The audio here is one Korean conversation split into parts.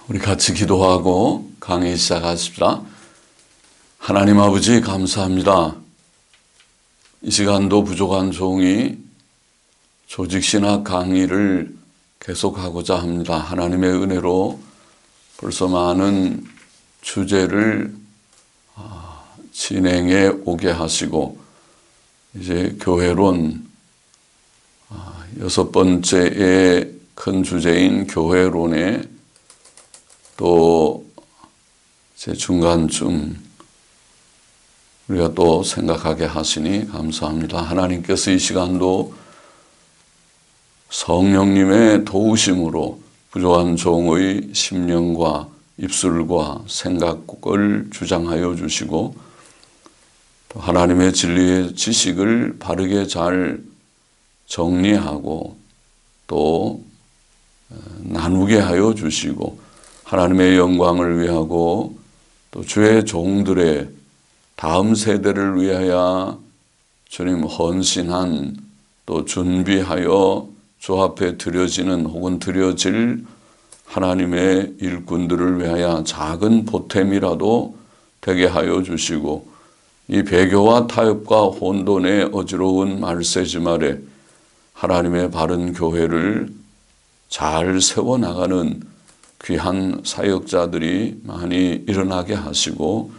우리 같이 기도하고 강의 시작하십시다. 하나님 아버지 감사합니다. 이 시간도 부족한 종이 조직신학 강의를 계속하고자 합니다. 하나님의 은혜로 벌써 많은 주제를 진행해 오게 하시고 이제 교회론 여섯 번째의 큰 주제인 교회론에 또 제 중간쯤 우리가 또 생각하게 하시니 감사합니다. 하나님께서 이 시간도 성령님의 도우심으로 부족한 종의 심령과 입술과 생각을 주장하여 주시고 또 하나님의 진리의 지식을 바르게 잘 정리하고 또 나누게 하여 주시고 하나님의 영광을 위하고 또 주의 종들의 다음 세대를 위하여 주님 헌신한 또 준비하여 주 앞에 드려지는 혹은 드려질 하나님의 일꾼들을 위하여 작은 보탬이라도 되게 하여 주시고 이 배교와 타협과 혼돈의 어지러운 말세지말에 하나님의 바른 교회를 잘 세워나가는 귀한 사역자들이 많이 일어나게 하시고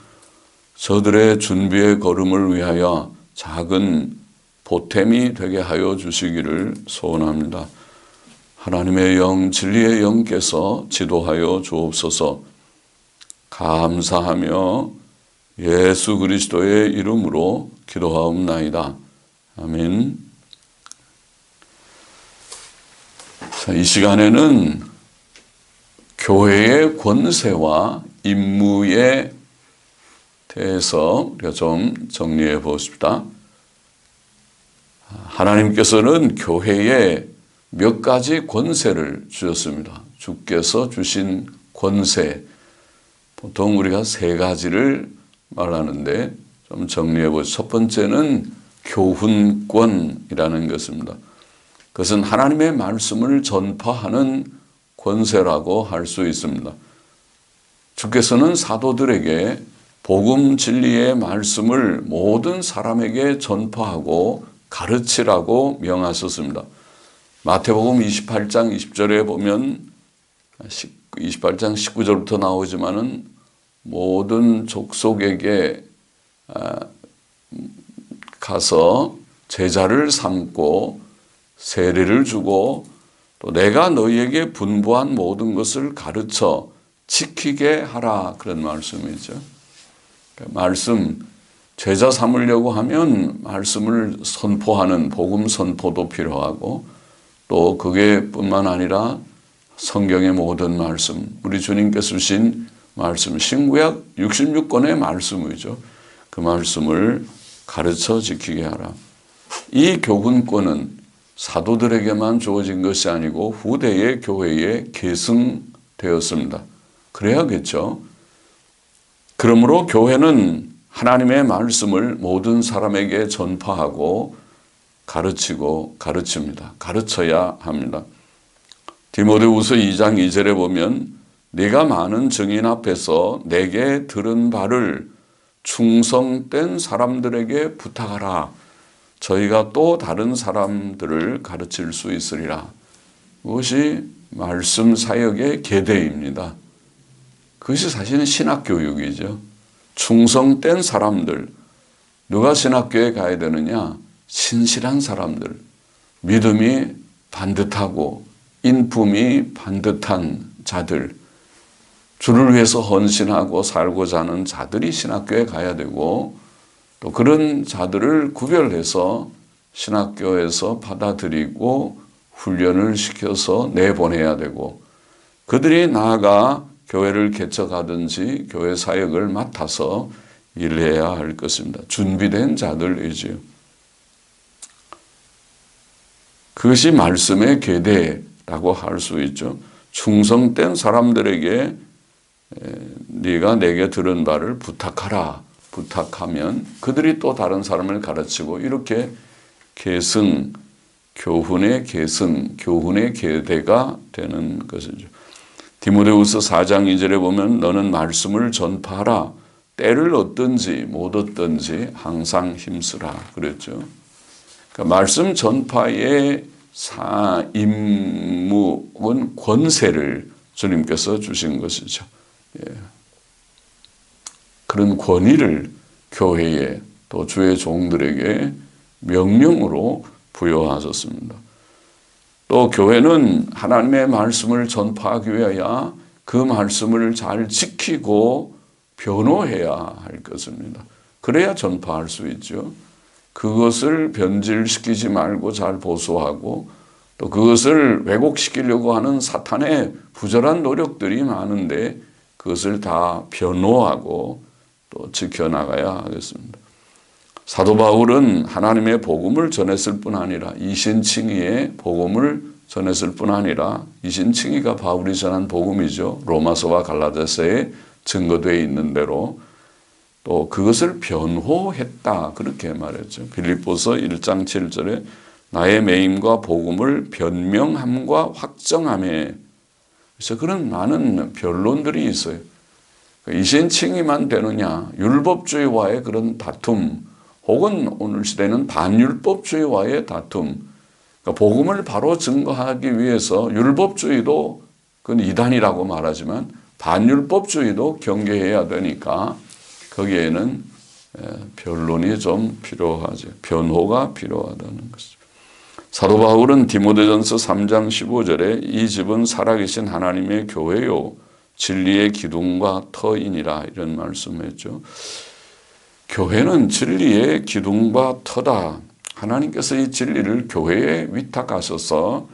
저들의 준비의 걸음을 위하여 작은 보탬이 되게 하여 주시기를 소원합니다. 하나님의 영, 진리의 영께서 지도하여 주옵소서. 감사하며 예수 그리스도의 이름으로 기도하옵나이다. 아멘. 자, 이 시간에는 교회의 권세와 임무에 대해서 우리가 좀 정리해 보십시다. 하나님께서는 교회에 몇 가지 권세를 주셨습니다. 주께서 주신 권세, 보통 우리가 세 가지를 말하는데 좀 정리해 보시죠. 첫 번째는 교훈권이라는 것입니다. 그것은 하나님의 말씀을 전파하는 권세라고 할 수 있습니다. 주께서는 사도들에게 복음 진리의 말씀을 모든 사람에게 전파하고 가르치라고 명하셨습니다. 마태복음 28장 20절에 보면 28장 19절부터 나오지만은 모든 족속에게 가서 제자를 삼고 세례를 주고 또 내가 너희에게 분부한 모든 것을 가르쳐 지키게 하라, 그런 말씀이죠. 말씀, 제자 삼으려고 하면 말씀을 선포하는 복음 선포도 필요하고 또 그게 뿐만 아니라 성경의 모든 말씀, 우리 주님께서 주신 말씀, 신구약 66권의 말씀이죠. 그 말씀을 가르쳐 지키게 하라. 이 교훈권은 사도들에게만 주어진 것이 아니고 후대의 교회에 계승되었습니다. 그래야겠죠. 그러므로 교회는 하나님의 말씀을 모든 사람에게 전파하고 가르치고 가르칩니다. 가르쳐야 합니다. 디모데후서 2장 2절에 보면 네가 많은 증인 앞에서 내게 들은 바를 충성된 사람들에게 부탁하라. 저희가 또 다른 사람들을 가르칠 수 있으리라. 그것이 말씀 사역의 계대입니다. 그것이 사실은 신학교육이죠. 충성된 사람들, 누가 신학교에 가야 되느냐? 신실한 사람들, 믿음이 반듯하고 인품이 반듯한 자들, 주를 위해서 헌신하고 살고자 하는 자들이 신학교에 가야 되고 또 그런 자들을 구별해서 신학교에서 받아들이고 훈련을 시켜서 내보내야 되고 그들이 나아가 교회를 개척하든지 교회 사역을 맡아서 일해야 할 것입니다. 준비된 자들이지요. 그것이 말씀의 계대라고 할 수 있죠. 충성된 사람들에게 네가 내게 들은 바를 부탁하라. 부탁하면 그들이 또 다른 사람을 가르치고 이렇게 계승, 교훈의 계승, 교훈의 계대가 되는 것이죠. 디모데후서 4장 2절에 보면 너는 말씀을 전파하라. 때를 얻든지 못 얻든지 항상 힘쓰라 그랬죠. 그러니까 말씀 전파의 임무는 권세를 주님께서 주신 것이죠. 예. 그런 권위를 교회에 또 주의 종들에게 명령으로 부여하셨습니다. 또 교회는 하나님의 말씀을 전파하기 위하여 그 말씀을 잘 지키고 변호해야 할 것입니다. 그래야 전파할 수 있죠. 그것을 변질시키지 말고 잘 보수하고 또 그것을 왜곡시키려고 하는 사탄의 부절한 노력들이 많은데 그것을 다 변호하고 또 지켜나가야 하겠습니다. 사도 바울은 하나님의 복음을 전했을 뿐 아니라 이신칭의의 복음을 전했을 뿐 아니라 이신칭의가 바울이 전한 복음이죠. 로마서와 갈라디아서에 증거되어 있는 대로 또 그것을 변호했다 그렇게 말했죠. 빌립보서 1장 7절에 나의 매임과 복음을 변명함과 확정함에 그래서 그런 많은 변론들이 있어요. 이신칭의만 되느냐 율법주의와의 그런 다툼 혹은 오늘 시대는 반율법주의와의 다툼 그러니까 복음을 바로 증거하기 위해서 율법주의도 그건 이단이라고 말하지만 반율법주의도 경계해야 되니까 거기에는 변론이 좀 필요하죠. 변호가 필요하다는 것이죠. 사도 바울은 디모데전서 3장 15절에 이 집은 살아계신 하나님의 교회요 진리의 기둥과 터이니라 이런 말씀했죠. 교회는 진리의 기둥과 터다. 하나님께서 이 진리를 교회에 위탁하셔서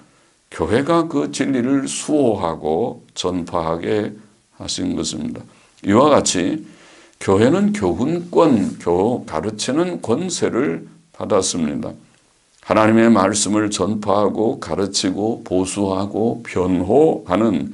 교회가 그 진리를 수호하고 전파하게 하신 것입니다. 이와 같이 교회는 교훈권, 가르치는 권세를 받았습니다. 하나님의 말씀을 전파하고 가르치고 보수하고 변호하는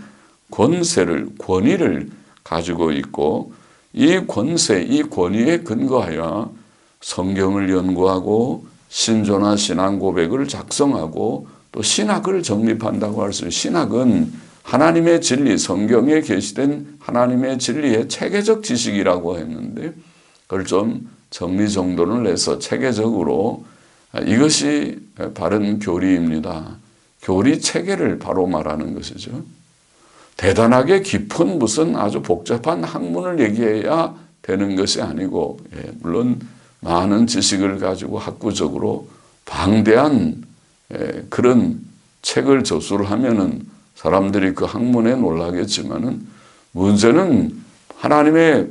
권위를 가지고 있고 이 권세, 이 권위에 근거하여 성경을 연구하고 신조나 신앙 고백을 작성하고 또 신학을 정립한다고 할 수 있어요. 신학은 하나님의 진리, 성경에 게시된 하나님의 진리의 체계적 지식이라고 했는데 그걸 좀 정리정돈을 해서 체계적으로 이것이 바른 교리입니다. 교리 체계를 바로 말하는 것이죠. 대단하게 깊은 무슨 아주 복잡한 학문을 얘기해야 되는 것이 아니고 물론 많은 지식을 가지고 학구적으로 방대한 그런 책을 저술을 하면은 사람들이 그 학문에 놀라겠지만은 문제는 하나님의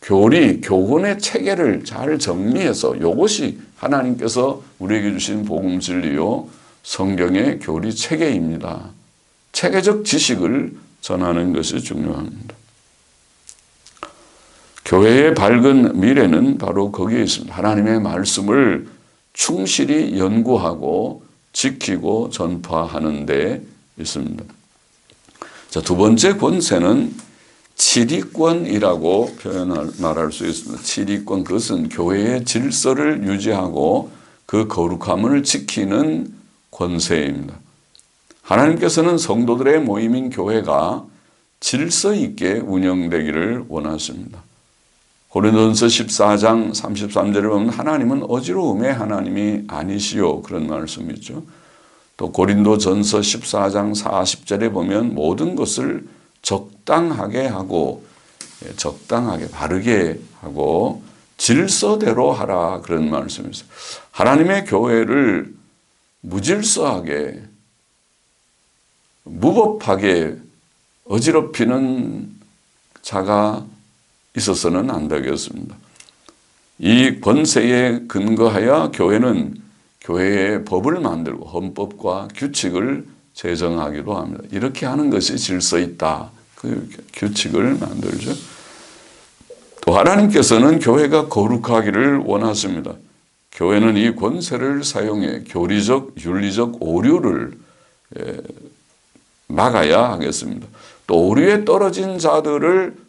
교리, 교훈의 체계를 잘 정리해서 이것이 하나님께서 우리에게 주신 복음 진리요 성경의 교리 체계입니다. 체계적 지식을 전하는 것이 중요합니다. 교회의 밝은 미래는 바로 거기에 있습니다. 하나님의 말씀을 충실히 연구하고 지키고 전파하는 데 있습니다. 자, 두 번째 권세는 치리권이라고 말할 수 있습니다. 치리권, 그것은 교회의 질서를 유지하고 그 거룩함을 지키는 권세입니다. 하나님께서는 성도들의 모임인 교회가 질서 있게 운영되기를 원하십니다. 고린도전서 14장 33절을 보면 하나님은 어지러움의 하나님이 아니시오 그런 말씀이죠. 또 고린도전서 14장 40절에 보면 모든 것을 적당하게 하고 적당하게 바르게 하고 질서대로 하라 그런 말씀이 있어요. 하나님의 교회를 무질서하게 무법하게 어지럽히는 자가 있어서는 안 되겠습니다. 이 권세에 근거하여 교회는 교회의 법을 만들고 헌법과 규칙을 제정하기도 합니다. 이렇게 하는 것이 질서 있다. 그 규칙을 만들죠. 또 하나님께서는 교회가 거룩하기를 원하십니다. 교회는 이 권세를 사용해 교리적, 윤리적 오류를 막아야 하겠습니다. 또 오류에 떨어진 자들을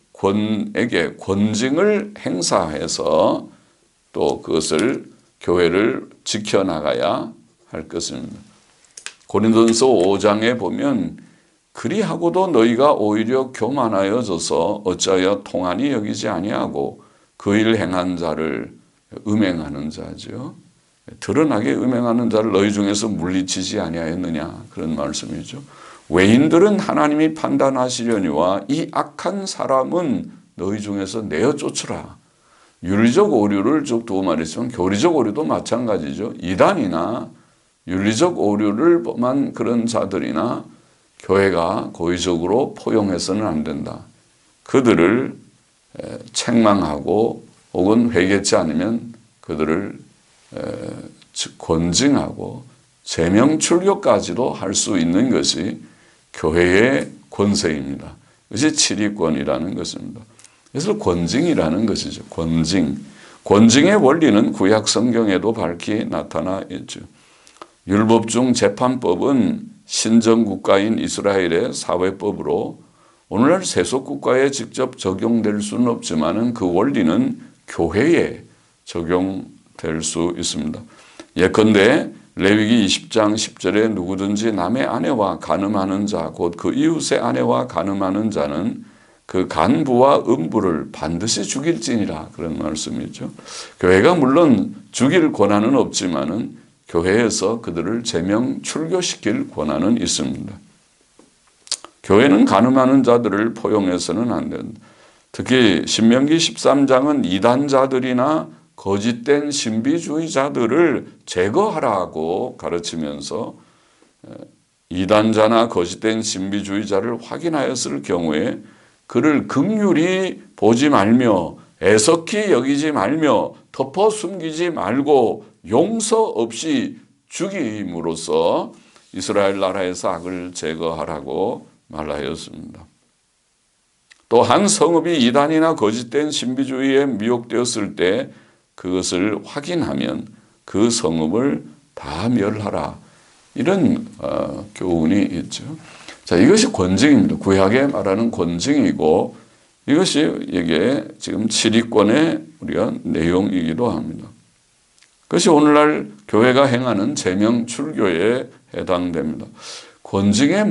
에게 권징을 행사해서 또 그것을 교회를 지켜나가야 할 것입니다. 고린도전서 5장에 보면 그리하고도 너희가 오히려 교만하여져서 어찌하여 통한이 여기지 아니하고 그 일 행한 자를 음행하는 자죠. 드러나게 음행하는 자를 너희 중에서 물리치지 아니하였느냐, 그런 말씀이죠. 외인들은 하나님이 판단하시려니와 이 악한 사람은 너희 중에서 내어 쫓으라. 윤리적 오류를 쭉 두고 말했지만 교리적 오류도 마찬가지죠. 이단이나 윤리적 오류를 범한 그런 자들이나 교회가 고의적으로 포용해서는 안 된다. 그들을 책망하고 혹은 회개치 않으면 그들을 권징하고 제명 출교까지도 할 수 있는 것이 교회의 권세입니다. 그것이 치리권이라는 것입니다. 그래서 권징이라는 것이죠. 권징. 권징의 원리는 구약 성경에도 밝히 나타나 있죠. 율법 중 재판법은 신정국가인 이스라엘의 사회법으로 오늘날 세속국가에 직접 적용될 수는 없지만 그 원리는 교회에 적용될 수 있습니다. 예컨대 레위기 20장 10절에 누구든지 남의 아내와 간음하는 자, 곧 그 이웃의 아내와 간음하는 자는 그 간부와 음부를 반드시 죽일지니라, 그런 말씀이죠. 교회가 물론 죽일 권한은 없지만은 교회에서 그들을 제명 출교시킬 권한은 있습니다. 교회는 간음하는 자들을 포용해서는 안 된다. 특히 신명기 13장은 이단자들이나 거짓된 신비주의자들을 제거하라고 가르치면서 이단자나 거짓된 신비주의자를 확인하였을 경우에 그를 긍휼히 보지 말며 애석히 여기지 말며 덮어 숨기지 말고 용서 없이 죽임으로써 이스라엘 나라에서 악을 제거하라고 말하였습니다. 또 한 성읍이 이단이나 거짓된 신비주의에 미혹되었을 때 그것을 확인하면 그 성읍을 다 멸하라, 이런 교훈이 있죠. 자, 이것이 권징입니다. 구약에 말하는 권징이고 이것이 이게 지금 치리권의 우리가 내용이기도 합니다. 그것이 오늘날 교회가 행하는 제명 출교에 해당됩니다. 권징의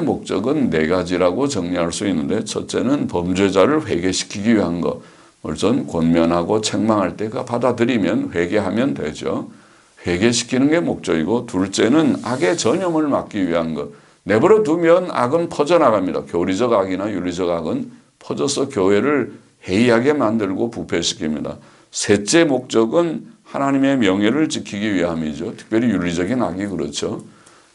목적은 네 가지라고 정리할 수 있는데, 첫째는 범죄자를 회개시키기 위한 것. 우선 권면하고 책망할 때가 받아들이면 회개하면 되죠. 회개시키는 게 목적이고, 둘째는 악의 전염을 막기 위한 것. 내버려 두면 악은 퍼져나갑니다. 교리적 악이나 윤리적 악은 퍼져서 교회를 해이하게 만들고 부패시킵니다. 셋째 목적은 하나님의 명예를 지키기 위함이죠. 특별히 윤리적인 악이 그렇죠.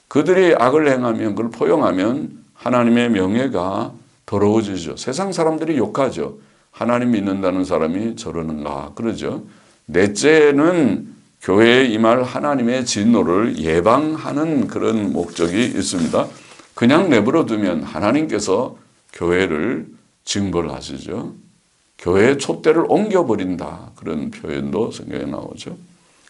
그들이 악을 행하면, 그걸 포용하면 하나님의 명예가 더러워지죠. 세상 사람들이 욕하죠. 하나님 믿는다는 사람이 저러는가, 그러죠. 넷째는 교회에 임할 하나님의 진노를 예방하는 그런 목적이 있습니다. 그냥 내버려 두면 하나님께서 교회를 징벌하시죠. 교회의 촛대를 옮겨버린다, 그런 표현도 성경에 나오죠.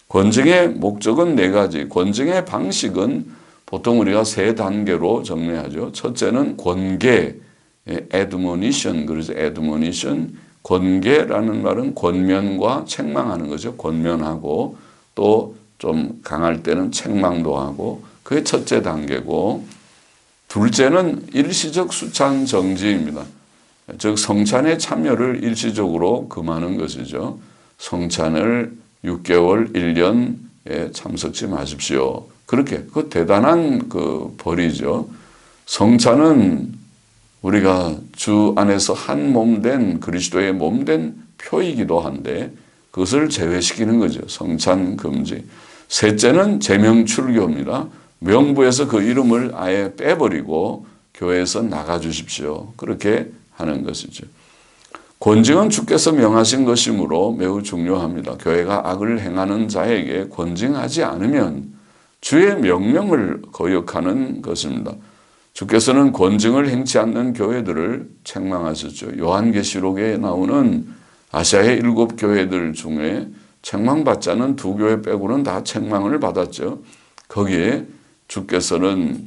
권징의 목적은 네 가지. 권징의 방식은 보통 우리가 세 단계로 정리하죠. 첫째는 권계, admonition, 그래서 admonition, 권계라는 말은 권면과 책망하는 거죠. 권면하고 또 좀 강할 때는 책망도 하고, 그게 첫째 단계고, 둘째는 일시적 수찬 정지입니다. 즉 성찬의 참여를 일시적으로 금하는 것이죠. 성찬을 6개월, 1년에 참석지 마십시오. 그렇게 그 대단한 그 벌이죠. 성찬은 우리가 주 안에서 한 몸 된 그리스도의 몸 된 표이기도 한데 그것을 제외시키는 거죠. 성찬 금지. 셋째는 제명 출교입니다. 명부에서 그 이름을 아예 빼버리고 교회에서 나가 주십시오. 그렇게 하는 것이죠. 권징은 주께서 명하신 것이므로 매우 중요합니다. 교회가 악을 행하는 자에게 권징하지 않으면 주의 명령을 거역하는 것입니다. 주께서는 권징을 행치 않는 교회들을 책망하셨죠. 요한계시록에 나오는 아시아의 7 교회들 중에 책망받지 않은 2 교회 빼고는 다 책망을 받았죠. 거기에 주께서는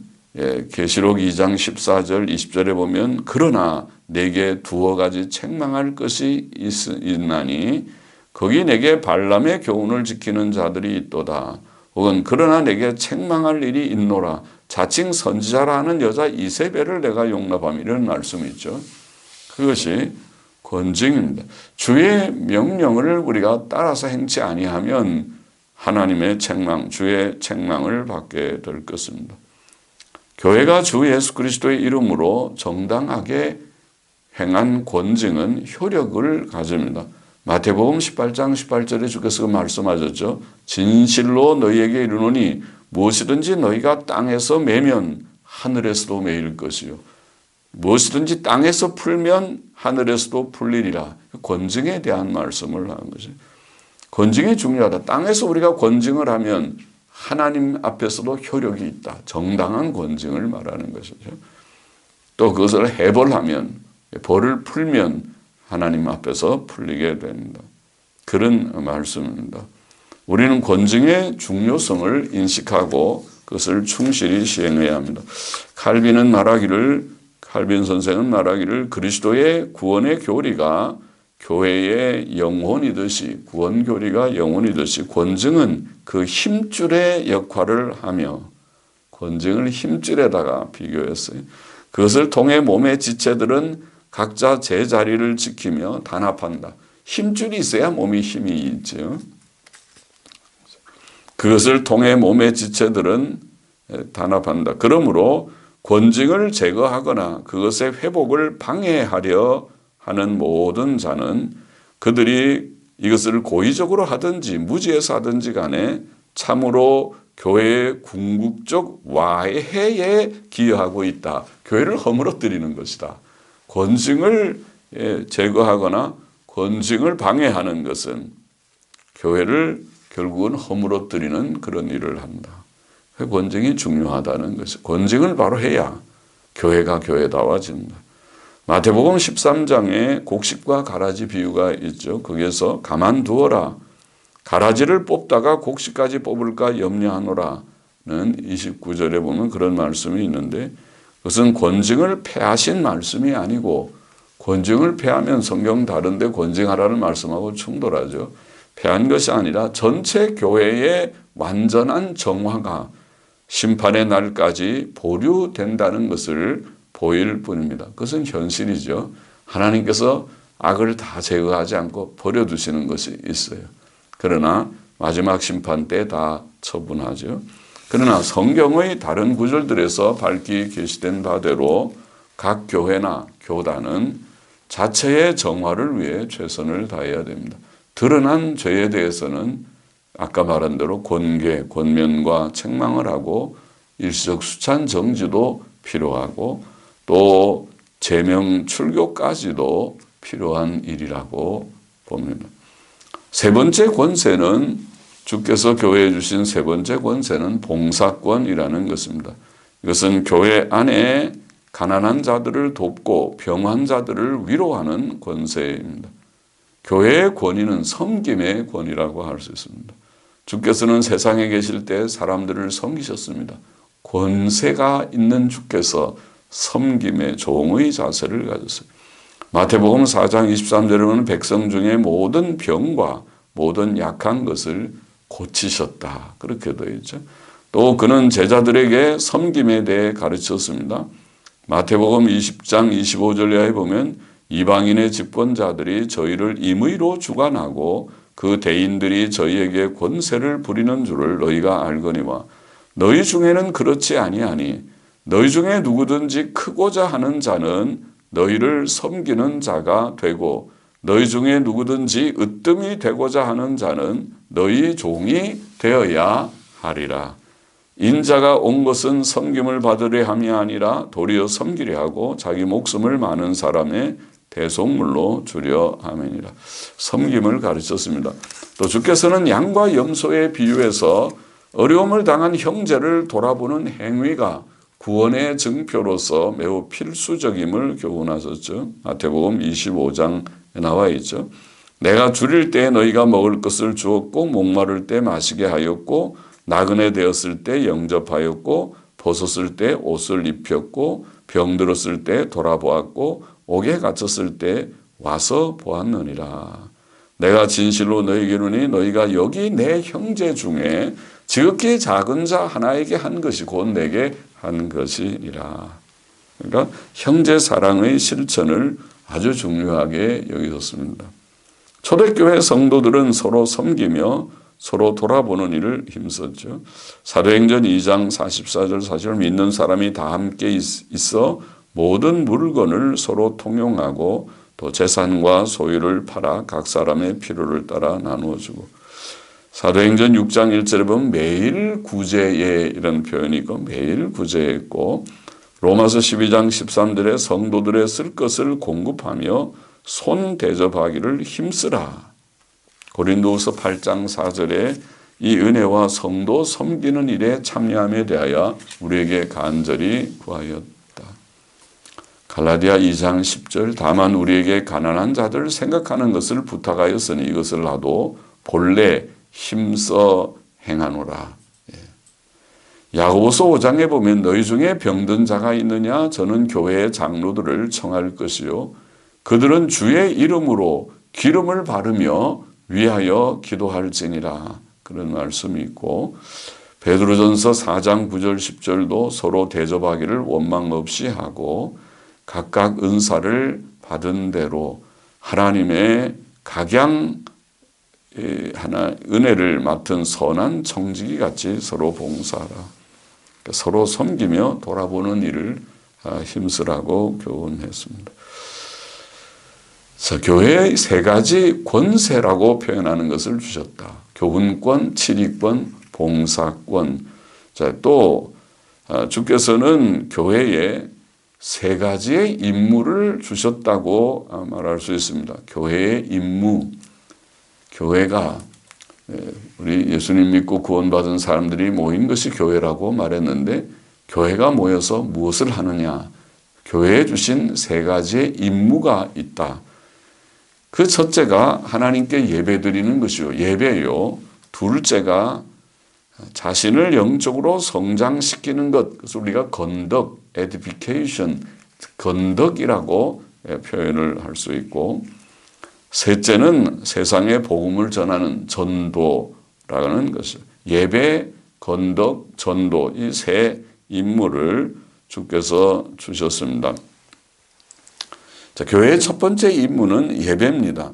계시록 2장 14절 20절에 보면 그러나 내게 두어 가지 책망할 것이 있나니 거기 내게 발람의 교훈을 지키는 자들이 있도다. 혹은 그러나 내게 책망할 일이 있노라. 자칭 선지자라는 여자 이세벨을 내가 용납함, 이런 말씀이 있죠. 그것이 권징입니다. 주의 명령을 우리가 따라서 행치 아니하면 하나님의 책망, 주의 책망을 받게 될 것입니다. 교회가 주 예수 그리스도의 이름으로 정당하게 행한 권징은 효력을 가집니다. 마태복음 18장 18절에 주께서 말씀하셨죠. 진실로 너희에게 이르노니 무엇이든지 너희가 땅에서 매면 하늘에서도 매일 것이요 무엇이든지 땅에서 풀면 하늘에서도 풀리리라. 권징에 대한 말씀을 하는 거죠. 권징이 중요하다. 땅에서 우리가 권징을 하면 하나님 앞에서도 효력이 있다. 정당한 권징을 말하는 것이죠. 또 그것을 해벌하면, 벌을 풀면 하나님 앞에서 풀리게 됩니다. 그런 말씀입니다. 우리는 권징의 중요성을 인식하고 그것을 충실히 시행해야 합니다. 칼빈 선생은 말하기를 그리스도의 구원의 교리가 교회의 영혼이듯이, 구원 교리가 영혼이듯이 권징은 그 힘줄의 역할을 하며, 권징을 힘줄에다가 비교했어요. 그것을 통해 몸의 지체들은 각자 제자리를 지키며 단합한다. 힘줄이 있어야 몸이 힘이 있죠. 그것을 통해 몸의 지체들은 단합한다. 그러므로 권징을 제거하거나 그것의 회복을 방해하려 하는 모든 자는 그들이 이것을 고의적으로 하든지 무지해서 하든지 간에 참으로 교회의 궁극적 와해에 기여하고 있다. 교회를 허물어뜨리는 것이다. 권징을 제거하거나 권징을 방해하는 것은 교회를 결국은 허물어뜨리는 그런 일을 한다. 권징이 중요하다는 것이, 권징을 바로 해야 교회가 교회다워진다. 마태복음 13장에 곡식과 가라지 비유가 있죠. 거기에서 가만두어라. 가라지를 뽑다가 곡식까지 뽑을까 염려하노라는 29절에 보면 그런 말씀이 있는데, 그것은 권징을 폐하신 말씀이 아니고, 권징을 폐하면 성경 다른데 권징하라는 말씀하고 충돌하죠. 폐한 것이 아니라 전체 교회의 완전한 정화가 심판의 날까지 보류된다는 것을 보일 뿐입니다. 그것은 현실이죠. 하나님께서 악을 다 제거하지 않고 버려두시는 것이 있어요. 그러나 마지막 심판 때 다 처분하죠. 그러나 성경의 다른 구절들에서 밝히 계시된 바대로 각 교회나 교단은 자체의 정화를 위해 최선을 다해야 됩니다. 드러난 죄에 대해서는 아까 말한 대로 권계, 권면과 책망을 하고 일시적 수찬 정지도 필요하고 또 제명 출교까지도 필요한 일이라고 봅니다. 세 번째 권세는, 주께서 교회에 주신 세 번째 권세는 봉사권이라는 것입니다. 이것은 교회 안에 가난한 자들을 돕고 병환 자들을 위로하는 권세입니다. 교회의 권위는 섬김의 권위라고 할 수 있습니다. 주께서는 세상에 계실 때 사람들을 섬기셨습니다. 권세가 있는 주께서 섬김의 종의 자세를 가졌어요. 마태복음 4장 23절에 보면 백성 중에 모든 병과 모든 약한 것을 고치셨다. 그렇게 되어 있죠. 또 그는 제자들에게 섬김에 대해 가르쳤습니다. 마태복음 20장 25절에 보면 이방인의 집권자들이 저희를 임의로 주관하고 그 대인들이 저희에게 권세를 부리는 줄을 너희가 알거니와 너희 중에는 그렇지 아니하니 너희 중에 누구든지 크고자 하는 자는 너희를 섬기는 자가 되고 너희 중에 누구든지 으뜸이 되고자 하는 자는 너희 종이 되어야 하리라. 인자가 온 것은 섬김을 받으려 함이 아니라 도리어 섬기려 하고 자기 목숨을 많은 사람의 대속물로 주려 함이니라. 섬김을 가르쳤습니다. 또 주께서는 양과 염소에 비유해서 어려움을 당한 형제를 돌아보는 행위가 구원의 증표로서 매우 필수적임을 교훈하셨죠. 마태복음 25장에 나와 있죠. 내가 줄일 때 너희가 먹을 것을 주었고 목마를 때 마시게 하였고 나그네 되었을 때 영접하였고 벗었을 때 옷을 입혔고 병들었을 때 돌아보았고 옥에 갇혔을 때 와서 보았느니라. 내가 진실로 너희에게 이르노니 너희가 여기 내 형제 중에 지극히 작은 자 하나에게 한 것이 곧 내게 한 것이니라. 그러니까 형제 사랑의 실천을 아주 중요하게 여기셨습니다. 초대교회 성도들은 서로 섬기며 서로 돌아보는 일을 힘썼죠. 사도행전 2장 44절 사실 믿는 사람이 다 함께 있어 모든 물건을 서로 통용하고 또 재산과 소유를 팔아 각 사람의 필요를 따라 나누어주고, 사도행전 6장 1절에 보면 매일 구제에 이런 표현이 있고 매일 구제했고, 로마서 12장 13절에 성도들의 쓸 것을 공급하며 손 대접하기를 힘쓰라. 고린도후서 8장 4절에 이 은혜와 성도 섬기는 일에 참여함에 대하여 우리에게 간절히 구하였다. 갈라디아 2장 10절 다만 우리에게 가난한 자들 생각하는 것을 부탁하였으니 이것을 나도 본래 힘써 행하노라. 야고보서 5장에 보면 너희 중에 병든 자가 있느냐 저는 교회의 장로들을 청할 것이요 그들은 주의 이름으로 기름을 바르며 위하여 기도할지니라. 그런 말씀이 있고, 베드로전서 4장 9절 10절도 서로 대접하기를 원망 없이 하고 각각 은사를 받은 대로 하나님의 각양 은혜를 맡은 선한 청지기 같이 서로 봉사하라. 그러니까 서로 섬기며 돌아보는 일을 힘쓰라고 교훈했습니다. 교회의 세 가지 권세라고 표현하는 것을 주셨다. 교훈권, 치리권, 봉사권. 또 주께서는 교회에 세 가지의 임무를 주셨다고 말할 수 있습니다. 교회의 임무. 교회가 우리 예수님 믿고 구원받은 사람들이 모인 것이 교회라고 말했는데, 교회가 모여서 무엇을 하느냐? 교회에 주신 세 가지의 임무가 있다. 그 첫째가 하나님께 예배드리는 것이요. 예배요. 둘째가 자신을 영적으로 성장시키는 것. 그래서 우리가 건덕, edification, 건덕이라고 표현을 할 수 있고, 셋째는 세상에 복음을 전하는 전도라는 것을, 예배, 건덕, 전도, 이 세 임무를 주께서 주셨습니다. 교회의 첫 번째 임무는 예배입니다.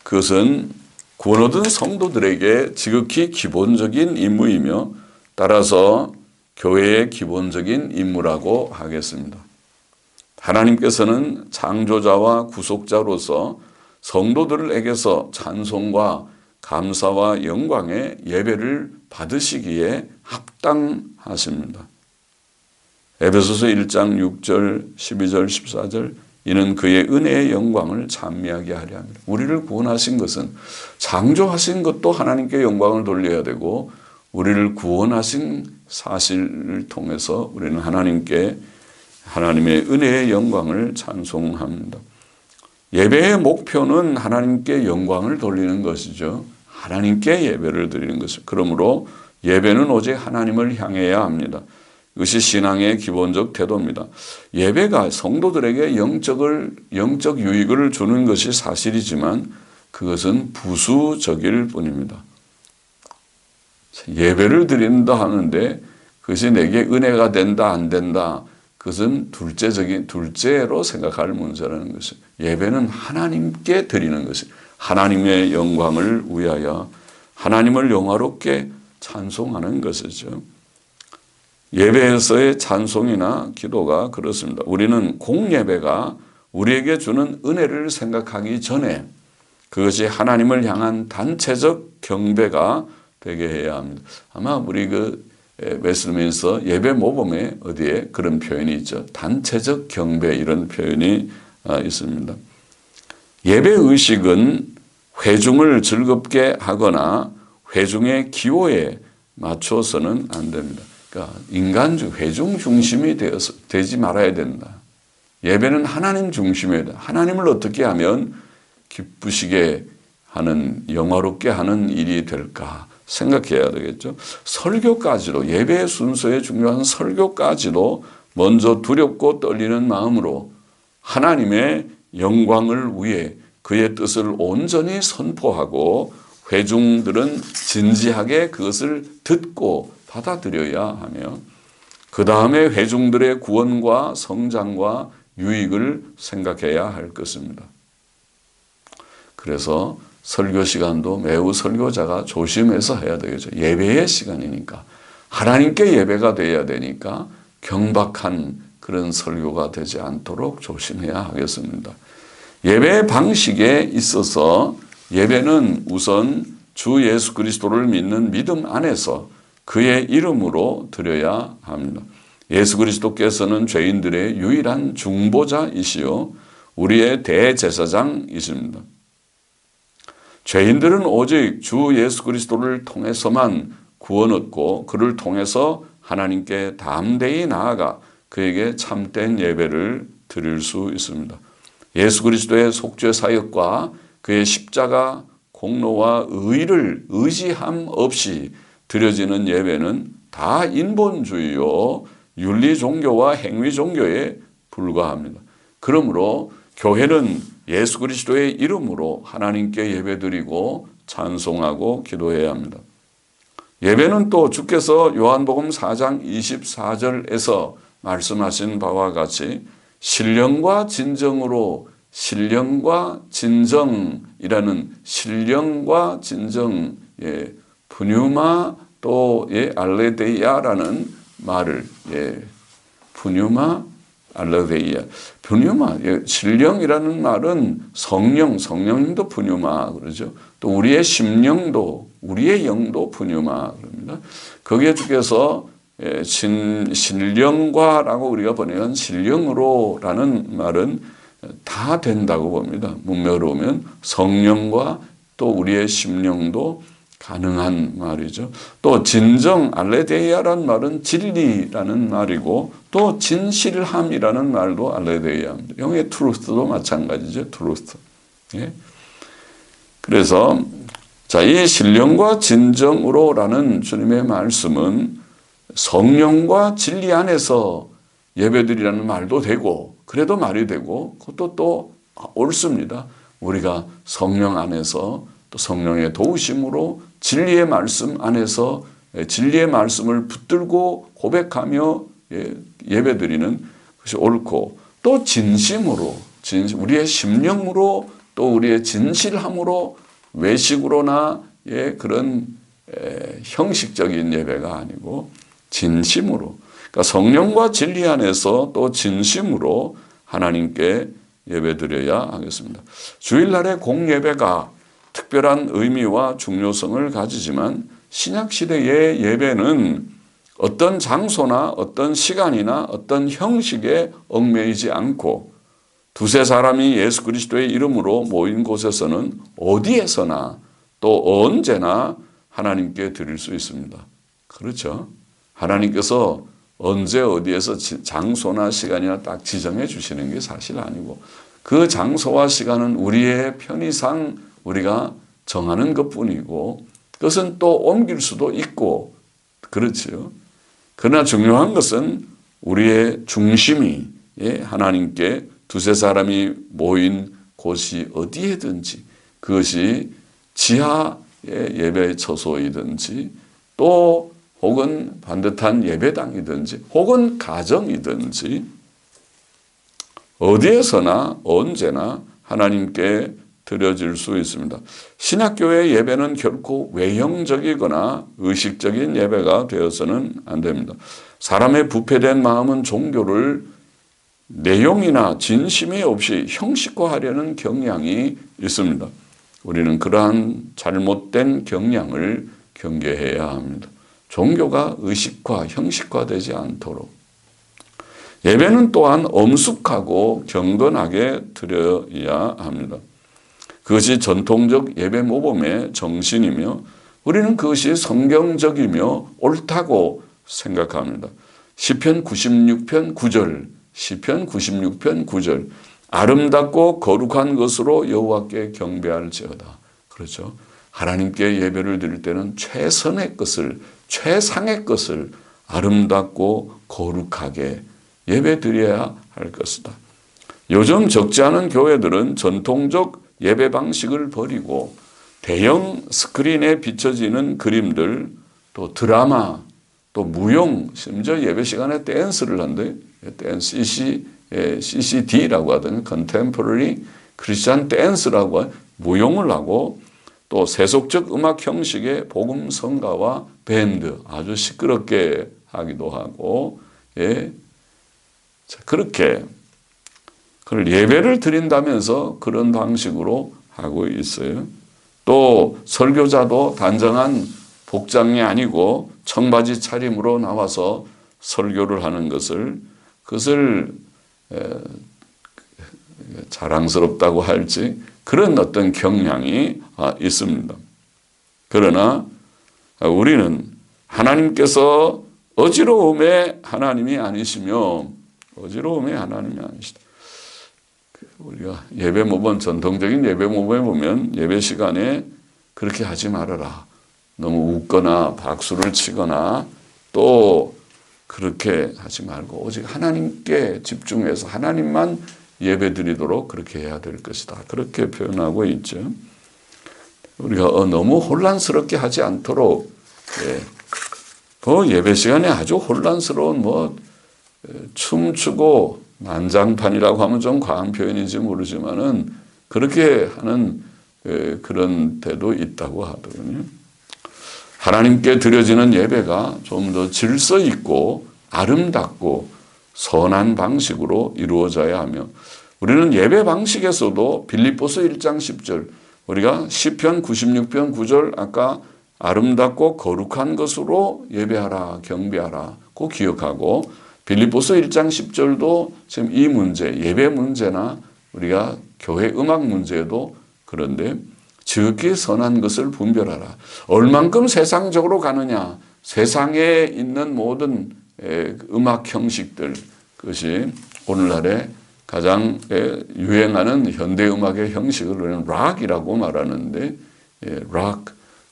그것은 구원 얻은 성도들에게 지극히 기본적인 임무이며 따라서 교회의 기본적인 임무라고 하겠습니다. 하나님께서는 창조자와 구속자로서 성도들에게서 찬송과 감사와 영광의 예배를 받으시기에 합당하십니다. 에베소서 1장 6절, 12절, 14절 이는 그의 은혜의 영광을 찬미하게 하려 합니다. 우리를 구원하신 것은, 창조하신 것도 하나님께 영광을 돌려야 되고, 우리를 구원하신 사실을 통해서 우리는 하나님의 은혜의 영광을 찬송합니다. 예배의 목표는 하나님께 영광을 돌리는 것이죠. 하나님께 예배를 드리는 것이죠. 그러므로 예배는 오직 하나님을 향해야 합니다. 이것이 신앙의 기본적 태도입니다. 예배가 성도들에게 영적 유익을 주는 것이 사실이지만 그것은 부수적일 뿐입니다. 예배를 드린다 하는데 그것이 내게 은혜가 된다 안 된다, 그것은 둘째로 생각할 문제라는 것이죠. 예배는 하나님께 드리는 것이, 하나님의 영광을 위하여 하나님을 영화롭게 찬송하는 것이죠. 예배에서의 찬송이나 기도가 그렇습니다. 우리는 공예배가 우리에게 주는 은혜를 생각하기 전에 그것이 하나님을 향한 단체적 경배가 되게 해야 합니다. 아마 우리 웨스트민스터 예배 모범에 어디에 그런 표현이 있죠. 단체적 경배, 이런 표현이 있습니다. 예배 의식은 회중을 즐겁게 하거나 회중의 기호에 맞춰서는 안 됩니다. 그러니까 회중 중심이 되지 말아야 된다. 예배는 하나님 중심이어야 된다. 하나님을 어떻게 하면 기쁘시게 하는, 영화롭게 하는 일이 될까 생각해야 되겠죠. 설교까지도, 예배의 순서에 중요한 설교까지도 먼저 두렵고 떨리는 마음으로 하나님의 영광을 위해 그의 뜻을 온전히 선포하고 회중들은 진지하게 그것을 듣고 받아들여야 하며 그 다음에 회중들의 구원과 성장과 유익을 생각해야 할 것입니다. 그래서 설교 시간도 매우 설교자가 조심해서 해야 되겠죠. 예배의 시간이니까. 하나님께 예배가 되어야 되니까 경박한 그런 설교가 되지 않도록 조심해야 하겠습니다. 예배의 방식에 있어서 예배는 우선 주 예수 그리스도를 믿는 믿음 안에서 그의 이름으로 드려야 합니다. 예수 그리스도께서는 죄인들의 유일한 중보자이시요 우리의 대제사장이십니다. 죄인들은 오직 주 예수 그리스도를 통해서만 구원 얻고 그를 통해서 하나님께 담대히 나아가 그에게 참된 예배를 드릴 수 있습니다. 예수 그리스도의 속죄 사역과 그의 십자가 공로와 의를 의지함 없이 드려지는 예배는 다 인본주의요 윤리 종교와 행위 종교에 불과합니다. 그러므로 교회는 예수 그리스도의 이름으로 하나님께 예배드리고 찬송하고 기도해야 합니다. 예배는 또 주께서 요한복음 4장 24절에서 말씀하신 바와 같이 신령과 진정으로 신령과 진정이라는 신령과 진정 푸뉴마 또 알레데이아라는 말을 푸뉴마 알레데이아 푸뉴마 신령이라는 말은 성령님도 푸뉴마 그러죠. 또 우리의 심령도 우리의 영도 푸뉴마 그럽니다. 거기에 주께서 신령과라고 우리가 번역한 신령으로라는 말은 다 된다고 봅니다. 문맥으로 보면 성령과 또 우리의 심령도 가능한 말이죠. 또 진정 알레데이아라는 말은 진리라는 말이고 또 진실함이라는 말도 알레데이아입니다. 영의 트루스도 마찬가지죠. 트루스. 그래서 이 신령과 진정으로라는 주님의 말씀은 성령과 진리 안에서 예배드리라는 말도 되고 그래도 말이 되고 그것도 또 옳습니다. 우리가 성령 안에서 또 성령의 도우심으로 진리의 말씀 안에서 진리의 말씀을 붙들고 고백하며 예배드리는 것이 옳고 또 진심으로 우리의 심령으로 또 우리의 진실함으로 외식으로나 그런 형식적인 예배가 아니고 진심으로 그러니까 성령과 진리 안에서 또 진심으로 하나님께 예배드려야 하겠습니다. 주일날의 공예배가 특별한 의미와 중요성을 가지지만 신약시대의 예배는 어떤 장소나 어떤 시간이나 어떤 형식에 얽매이지 않고 두세 사람이 예수 그리스도의 이름으로 모인 곳에서는 어디에서나 또 언제나 하나님께 드릴 수 있습니다. 그렇죠? 하나님께서 언제 어디에서 장소나 시간이나 딱 지정해 주시는 게 사실 아니고 그 장소와 시간은 우리의 편의상 우리가 정하는 것뿐이고 그것은 또 옮길 수도 있고 그렇죠. 그러나 중요한 것은 우리의 중심이 하나님께 두세 사람이 모인 곳이 어디에든지 그것이 지하의 예배 처소이든지 또 혹은 반듯한 예배당이든지 혹은 가정이든지 어디에서나 언제나 하나님께 드려질 수 있습니다. 신약교회 예배는 결코 외형적이거나 의식적인 예배가 되어서는 안 됩니다. 사람의 부패된 마음은 종교를 내용이나 진심이 없이 형식화하려는 경향이 있습니다. 우리는 그러한 잘못된 경향을 경계해야 합니다. 종교가 의식화, 형식화되지 않도록 예배는 또한 엄숙하고 경건하게 드려야 합니다. 그것이 전통적 예배 모범의 정신이며 우리는 그것이 성경적이며 옳다고 생각합니다. 시편 96편 9절, 시편 96편 9절 아름답고 거룩한 것으로 여호와께 경배할지어다. 그렇죠. 하나님께 예배를 드릴 때는 최선의 것을 최상의 것을 아름답고 거룩하게 예배 드려야 할 것이다. 요즘 적지 않은 교회들은 전통적 예배 방식을 버리고 대형 스크린에 비춰지는 그림들 또 드라마 또 무용, 심지어 예배 시간에 댄스를 한대. 댄스, CCD라고 하더니 Contemporary Christian Dance라고 무용을 하고 또 세속적 음악 형식의 복음 성가와 밴드 아주 시끄럽게 하기도 하고 자, 그렇게 그걸 예배를 드린다면서 그런 방식으로 하고 있어요. 또 설교자도 단정한 복장이 아니고 청바지 차림으로 나와서 설교를 하는 그것을 자랑스럽다고 할지 그런 어떤 경향이 있습니다. 그러나 우리는 하나님께서 어지러움의 하나님이 아니시다. 우리가 예배 모범, 전통적인 예배 모범에 보면 예배 시간에 그렇게 하지 말아라. 너무 웃거나 박수를 치거나 또 그렇게 하지 말고 오직 하나님께 집중해서 하나님만 예배 드리도록 그렇게 해야 될 것이다. 그렇게 표현하고 있죠. 우리가 너무 혼란스럽게 하지 않도록 그 예배 시간에 아주 혼란스러운 춤추고 난장판이라고 하면 좀 과한 표현인지 모르지만은 그렇게 하는 그런 데도 있다고 하더군요. 하나님께 드려지는 예배가 좀 더 질서 있고 아름답고 선한 방식으로 이루어져야 하며 우리는 예배 방식에서도 빌립보서 1장 10절 우리가 시편 96편 9절 아까 아름답고 거룩한 것으로 예배하라 경배하라 꼭 기억하고 빌립보서 1장 10절도 지금 이 문제 예배 문제나 우리가 교회 음악 문제도 그런데 지극히 선한 것을 분별하라. 얼만큼 세상적으로 가느냐. 세상에 있는 모든 음악 형식들 그것이 오늘날에 가장 유행하는 현대음악의 형식을 우리는 락이라고 말하는데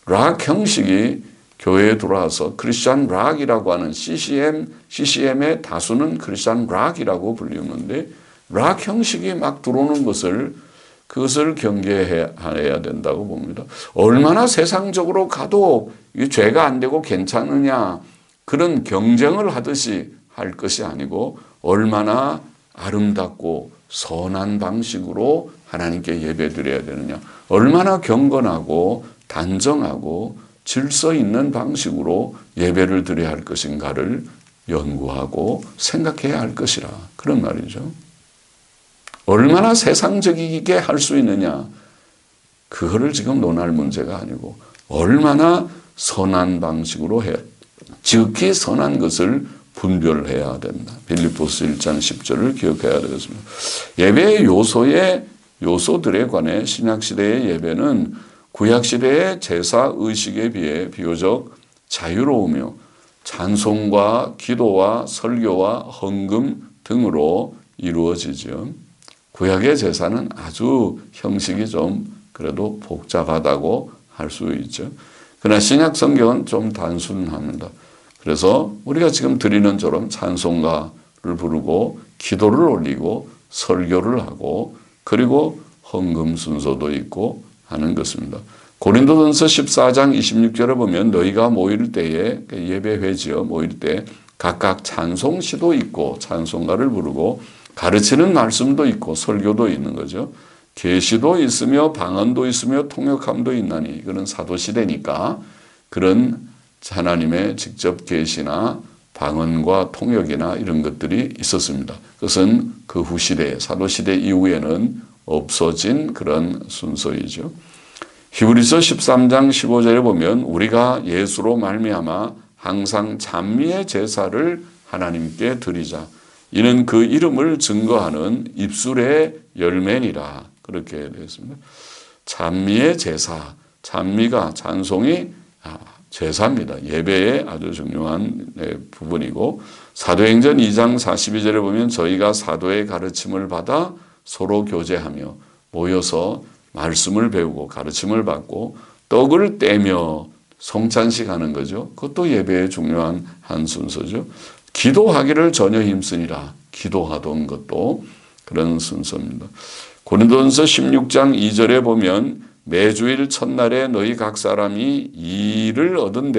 락 형식이 교회에 들어와서 크리스찬 락이라고 하는 CCM의 다수는 크리스찬 락이라고 불리는데 락 형식이 막 들어오는 그것을 경계해야 된다고 봅니다. 얼마나 세상적으로 가도 죄가 안 되고 괜찮으냐 그런 경쟁을 하듯이 할 것이 아니고 얼마나 아름답고 선한 방식으로 하나님께 예배드려야 되느냐 얼마나 경건하고 단정하고 질서 있는 방식으로 예배를 드려야 할 것인가를 연구하고 생각해야 할 것이라 그런 말이죠. 얼마나 세상적이게 할 수 있느냐 그거를 지금 논할 문제가 아니고 얼마나 선한 방식으로 해야 지극히 선한 것을 분별해야 된다. 빌립보서 1장 10절을 기억해야 되겠습니다. 예배의 요소들에 관해 신약시대의 예배는 구약시대의 제사의식에 비해 비교적 자유로우며 찬송과 기도와 설교와 헌금 등으로 이루어지죠. 구약의 제사는 아주 형식이 좀 그래도 복잡하다고 할 수 있죠. 그러나 신약 성경은 좀 단순합니다. 그래서 우리가 지금 드리는 처럼 찬송가를 부르고 기도를 올리고 설교를 하고 그리고 헌금 순서도 있고 하는 것입니다. 고린도전서 14장 26절에 보면 너희가 모일 때에 예배회지요 모일 때 각각 찬송시도 있고 찬송가를 부르고 가르치는 말씀도 있고 설교도 있는 거죠. 계시도 있으며 방언도 있으며 통역함도 있나니 그런 사도시대니까 그런 하나님의 직접 계시나 방언과 통역이나 이런 것들이 있었습니다. 그것은 그 후 시대 사도시대 이후에는 없어진 그런 순서이죠. 히브리서 13장 15절에 보면 우리가 예수로 말미암아 항상 찬미의 제사를 하나님께 드리자. 이는 그 이름을 증거하는 입술의 열매니라. 그렇게 되어 있습니다. 찬미의 제사, 찬송이 제사입니다. 예배의 아주 중요한 부분이고 사도행전 2장 42절에 보면 저희가 사도의 가르침을 받아 서로 교제하며 모여서 말씀을 배우고 가르침을 받고 떡을 떼며 성찬식 하는 거죠. 그것도 예배의 중요한 한 순서죠. 기도하기를 전혀 힘쓰니라. 기도하던 것도 그런 순서입니다. 고린도전서 16장 2절에 보면 매주일 첫날에 너희 각 사람이 이익을 얻은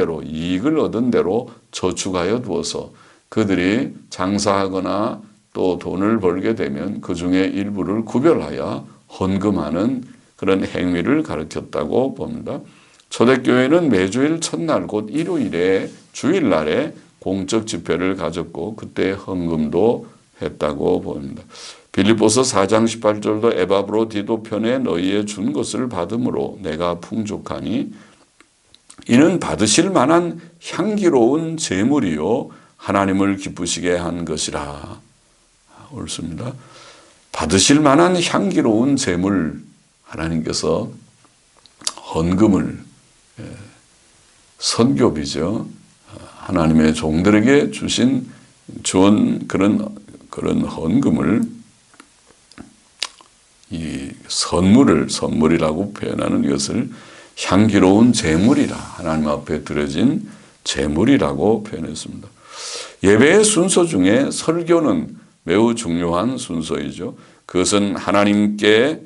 대로 저축하여 두어서 그들이 장사하거나 또 돈을 벌게 되면 그 중에 일부를 구별하여 헌금하는 그런 행위를 가르쳤다고 봅니다. 초대교회는 매주일 첫날 곧 일요일에 주일날에 공적 집회를 가졌고 그때 헌금도 했다고 봅니다. 빌립보서 4장 18절도 에바브로디도 편에 너희에 준 것을 받음으로 내가 풍족하니 이는 받으실 만한 향기로운 제물이요 하나님을 기쁘시게 한 것이라. 옳습니다. 받으실 만한 향기로운 제물, 하나님께서 헌금을, 선교비죠. 하나님의 종들에게 주신 그런 헌금을, 이 선물이라고 표현하는 것을 향기로운 제물이라, 하나님 앞에 드려진 제물이라고 표현했습니다. 예배의 순서 중에 설교는 매우 중요한 순서이죠. 그것은 하나님께서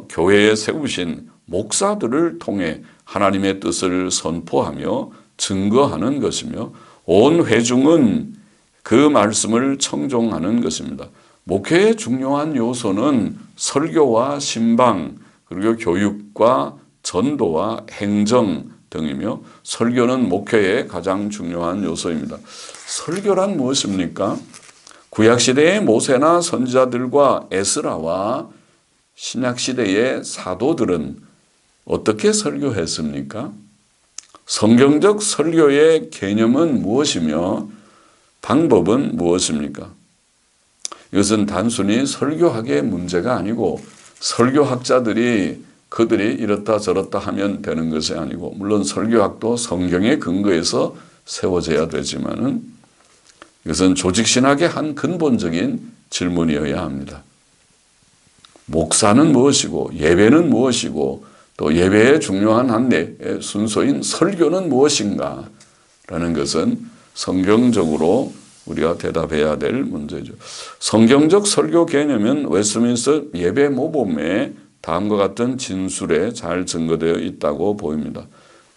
교회에 세우신 목사들을 통해 하나님의 뜻을 선포하며 증거하는 것이며 온 회중은 그 말씀을 청종하는 것입니다. 목회의 중요한 요소는 설교와 신방, 그리고 교육과 전도와 행정 등이며 설교는 목회의 가장 중요한 요소입니다. 설교란 무엇입니까? 구약시대의 모세나 선지자들과 에스라와 신약시대의 사도들은 어떻게 설교했습니까? 성경적 설교의 개념은 무엇이며 방법은 무엇입니까? 이것은 단순히 설교학의 문제가 아니고 설교학자들이 그들이 이렇다 저렇다 하면 되는 것이 아니고, 물론 설교학도 성경의 근거에서 세워져야 되지만은 이것은 조직신학의 한 근본적인 질문이어야 합니다. 목사는 무엇이고 예배는 무엇이고 또 예배의 중요한 한 순서인 설교는 무엇인가 라는 것은 성경적으로 우리가 대답해야 될 문제죠. 성경적 설교 개념은 웨스트민스터 예배 모범에 다음과 같은 진술에 잘 증거되어 있다고 보입니다.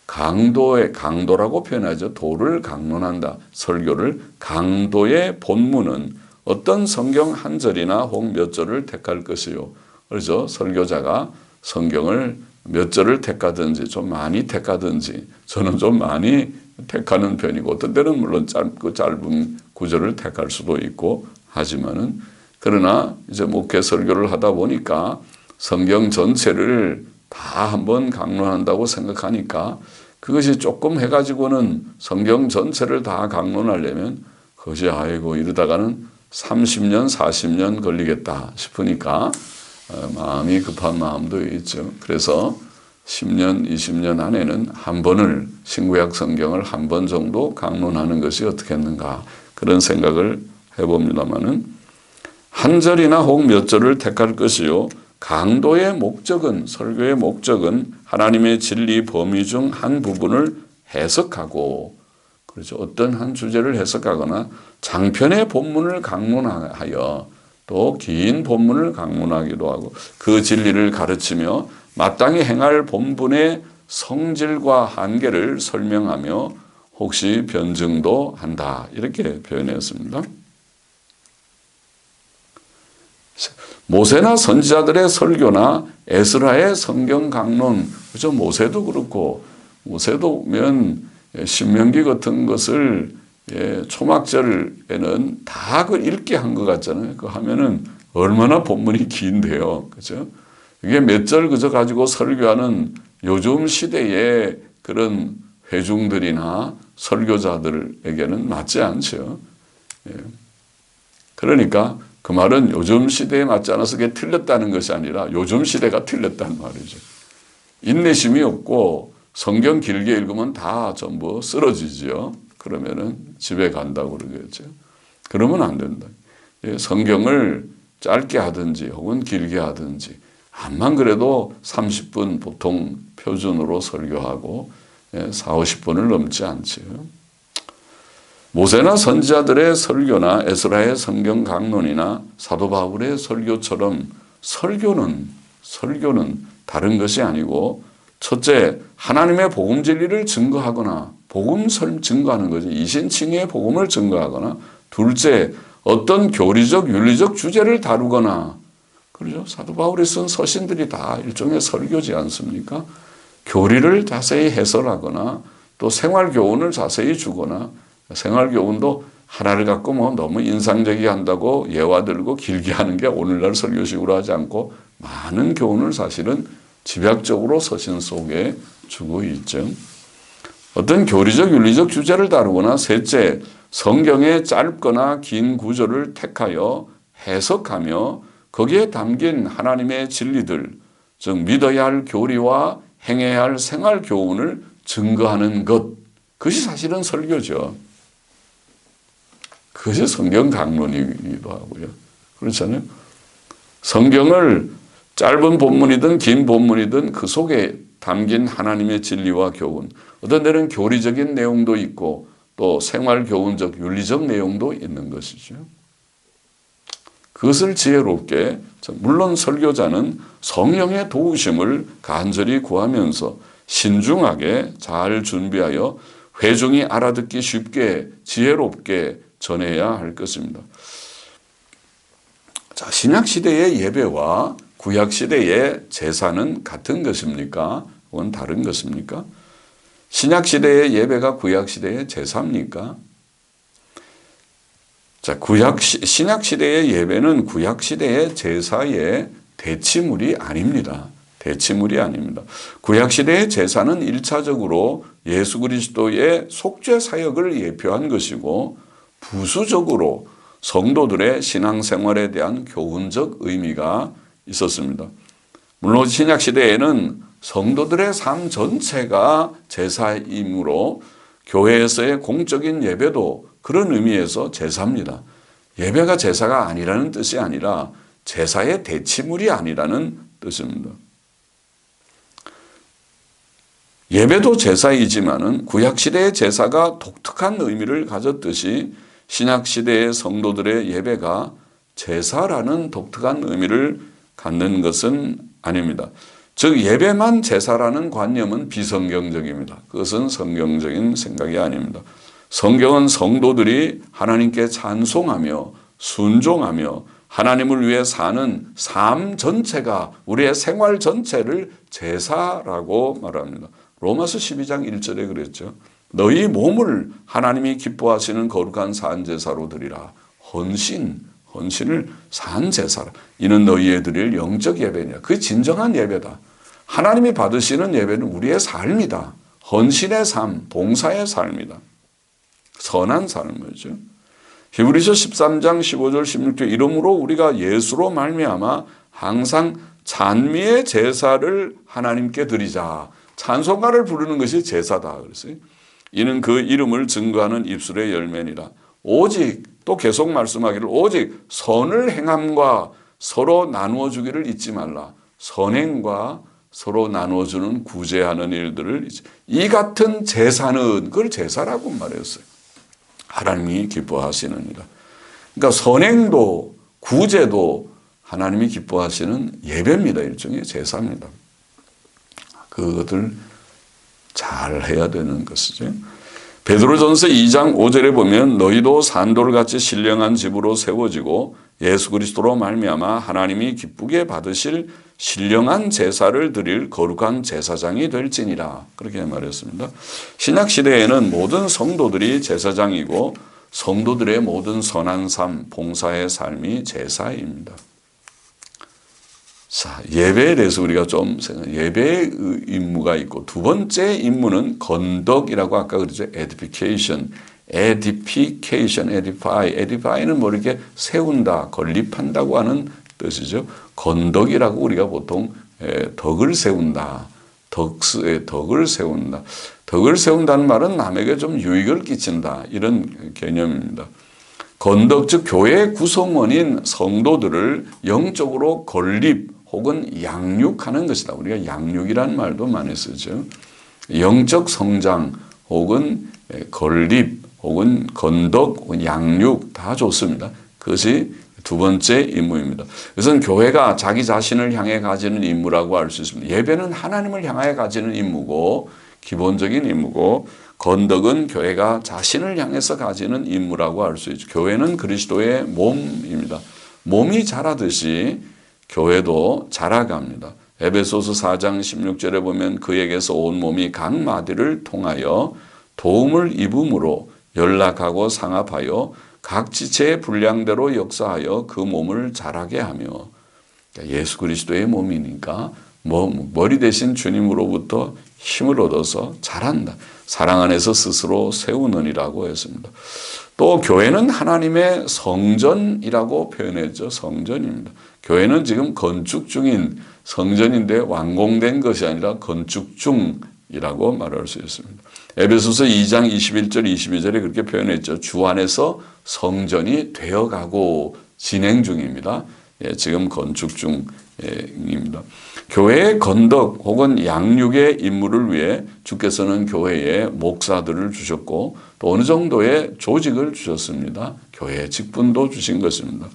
강도라고 표현하죠. 도를 강론한다. 설교를. 강도의 본문은 어떤 성경 한 절이나 혹 몇 절을 택할 것이요. 그래서 설교자가 성경을 몇 절을 택하든지 좀 많이 택하든지, 저는 좀 많이 택하는 편이고 어떤 때는 물론 짧은 구절을 택할 수도 있고 하지만은, 그러나 이제 목회 설교를 하다 보니까 성경 전체를 다 한번 강론한다고 생각하니까 그것이 조금 해가지고는 성경 전체를 다 강론하려면 그것이 이러다가는 30년 40년 걸리겠다 싶으니까 마음이 급한 마음도 있죠. 그래서 10년 20년 안에는 한 번을, 신구약 성경을 한 번 정도 강론하는 것이 어떻겠는가, 그런 생각을 해봅니다마는 한 절이나 혹 몇 절을 택할 것이요. 강도의 목적은, 설교의 목적은 하나님의 진리 범위 중 한 부분을 해석하고, 그렇죠. 어떤 한 주제를 해석하거나 장편의 본문을 강론하여 또 긴 본문을 강론하기도 하고 그 진리를 가르치며 마땅히 행할 본분의 성질과 한계를 설명하며 혹시 변증도 한다. 이렇게 표현했습니다. 모세나 선지자들의 설교나 에스라의 성경 강론, 그죠? 모세도 그렇고, 모세도면 신명기 같은 것을 초막절에는 다 그 읽게 한 것 같잖아요. 그거 하면은 얼마나 본문이 긴데요. 그죠? 이게 몇 절 그저 가지고 설교하는 요즘 시대의 그런 회중들이나 설교자들에게는 맞지 않죠. 그러니까 그 말은 요즘 시대에 맞지 않아서 그게 틀렸다는 것이 아니라 요즘 시대가 틀렸다는 말이죠. 인내심이 없고 성경 길게 읽으면 다 전부 쓰러지죠. 그러면은 집에 간다고 그러겠죠. 그러면 안 된다. 성경을 짧게 하든지 혹은 길게 하든지, 암만 그래도 30분 보통 표준으로 설교하고 40-50분을 넘지 않죠. 모세나 선지자들의 설교나 에스라의 성경 강론이나 사도 바울의 설교처럼 설교는 다른 것이 아니고 첫째, 하나님의 복음 진리를 증거하거나 복음을 증거하는 거죠. 이신칭의의 복음을 증거하거나 둘째, 어떤 교리적, 윤리적 주제를 다루거나 그렇죠. 사도 바울이 쓴 서신들이 다 일종의 설교지 않습니까? 교리를 자세히 해설하거나 또 생활교훈을 자세히 주거나 생활교훈도 하나를 갖고 뭐 너무 인상적이게 한다고 예화 들고 길게 하는 게 오늘날 설교식으로 하지 않고 많은 교훈을 사실은 집약적으로 서신 속에 주고 있죠. 어떤 교리적, 윤리적 주제를 다루거나 셋째, 성경의 짧거나 긴 구절을 택하여 해석하며 거기에 담긴 하나님의 진리들, 즉 믿어야 할 교리와 행해야 할 생활 교훈을 증거하는 것, 그것이 사실은 설교죠. 그것이 성경 강론이기도 하고요. 그렇잖아요. 성경을 짧은 본문이든 긴 본문이든 그 속에 담긴 하나님의 진리와 교훈, 어떤 데는 교리적인 내용도 있고 또 생활 교훈적, 윤리적 내용도 있는 것이죠. 그것을 지혜롭게, 물론 설교자는 성령의 도우심을 간절히 구하면서 신중하게 잘 준비하여 회중이 알아듣기 쉽게 지혜롭게 전해야 할 것입니다. 자, 신약시대의 예배와 구약시대의 제사는 같은 것입니까? 혹은 다른 것입니까? 신약시대의 예배가 구약시대의 제사입니까? 자, 신약시대의 예배는 구약시대의 제사의 대치물이 아닙니다. 대치물이 아닙니다. 구약시대의 제사는 1차적으로 예수 그리스도의 속죄 사역을 예표한 것이고 부수적으로 성도들의 신앙생활에 대한 교훈적 의미가 있었습니다. 물론 신약시대에는 성도들의 삶 전체가 제사이므로 교회에서의 공적인 예배도 그런 의미에서 제사입니다. 예배가 제사가 아니라는 뜻이 아니라 제사의 대치물이 아니라는 뜻입니다. 예배도 제사이지만은 구약시대의 제사가 독특한 의미를 가졌듯이 신약시대의 성도들의 예배가 제사라는 독특한 의미를 갖는 것은 아닙니다. 즉 예배만 제사라는 관념은 비성경적입니다. 그것은 성경적인 생각이 아닙니다. 성경은 성도들이 하나님께 찬송하며 순종하며 하나님을 위해 사는 삶 전체가 우리의 생활 전체를 제사라고 말합니다. 로마서 12장 1절에 그랬죠. 너희 몸을 하나님이 기뻐하시는 거룩한 산제사로 드리라. 헌신을 산제사라. 이는 너희에 드릴 영적 예배냐. 그게 진정한 예배다. 하나님이 받으시는 예배는 우리의 삶이다. 헌신의 삶, 봉사의 삶이다. 선한 삶이죠. 히브리서 13장 15절 16절 이러므로 우리가 예수로 말미암아 항상 찬미의 제사를 하나님께 드리자. 찬송가를 부르는 것이 제사다. 그랬어요. 이는 그 이름을 증거하는 입술의 열매니라. 오직 또 계속 말씀하기를 오직 선을 행함과 서로 나누어 주기를 잊지 말라. 선행과 서로 나누어주는 구제하는 일들을 이 같은 제사는 그걸 제사라고 말했어요. 하나님이 기뻐하시는 일. 그러니까 선행도 구제도 하나님이 기뻐하시는 예배입니다. 일종의 제사입니다. 그것을 잘 해야 되는 것이죠. 베드로전서 2장 5절에 보면 너희도 산돌같이 신령한 집으로 세워지고 예수 그리스도로 말미암아 하나님이 기쁘게 받으실 신령한 제사를 드릴 거룩한 제사장이 될지니라. 그렇게 말했습니다. 신약시대에는 모든 성도들이 제사장이고 성도들의 모든 선한 삶, 봉사의 삶이 제사입니다. 자, 예배에 대해서 우리가 좀 예배의 임무가 있고 두 번째 임무는 건덕이라고 아까 그랬죠. edification, edify는 뭐 이렇게 세운다, 건립한다고 하는 뜻이죠. 건덕이라고 우리가 보통 덕을 세운다, 덕을 세운다. 덕을 세운다는 말은 남에게 좀 유익을 끼친다 이런 개념입니다. 건덕 즉 교회의 구성원인 성도들을 영적으로 건립 혹은 양육하는 것이다. 우리가 양육이라는 말도 많이 쓰죠. 영적 성장 혹은 건립 혹은 건덕 혹은 양육 다 좋습니다. 그것이 두 번째 임무입니다. 이것은 교회가 자기 자신을 향해 가지는 임무라고 할 수 있습니다. 예배는 하나님을 향하여 가지는 임무고 기본적인 임무고 건덕은 교회가 자신을 향해서 가지는 임무라고 할 수 있죠. 교회는 그리스도의 몸입니다. 몸이 자라듯이 교회도 자라갑니다. 에베소서 4장 16절에 보면 그에게서 온 몸이 각 마디를 통하여 도움을 입음으로 연락하고 상합하여 각 지체의 분량대로 역사하여 그 몸을 자라게 하며, 예수 그리스도의 몸이니까 머리 대신 주님으로부터 힘을 얻어서 자란다. 사랑 안에서 스스로 세우느니라고 했습니다. 또 교회는 하나님의 성전이라고 표현했죠. 성전입니다. 교회는 지금 건축 중인 성전인데 완공된 것이 아니라 건축 중이라고 말할 수 있습니다. 에베소서 2장 21절 22절에 그렇게 표현했죠. 주 안에서 성전이 되어가고 진행 중입니다. 지금 건축 중입니다. 교회의 건덕 혹은 양육의 임무를 위해 주께서는 교회에 목사들을 주셨고 또 어느 정도의 조직을 주셨습니다. 교회의 직분도 주신 것입니다.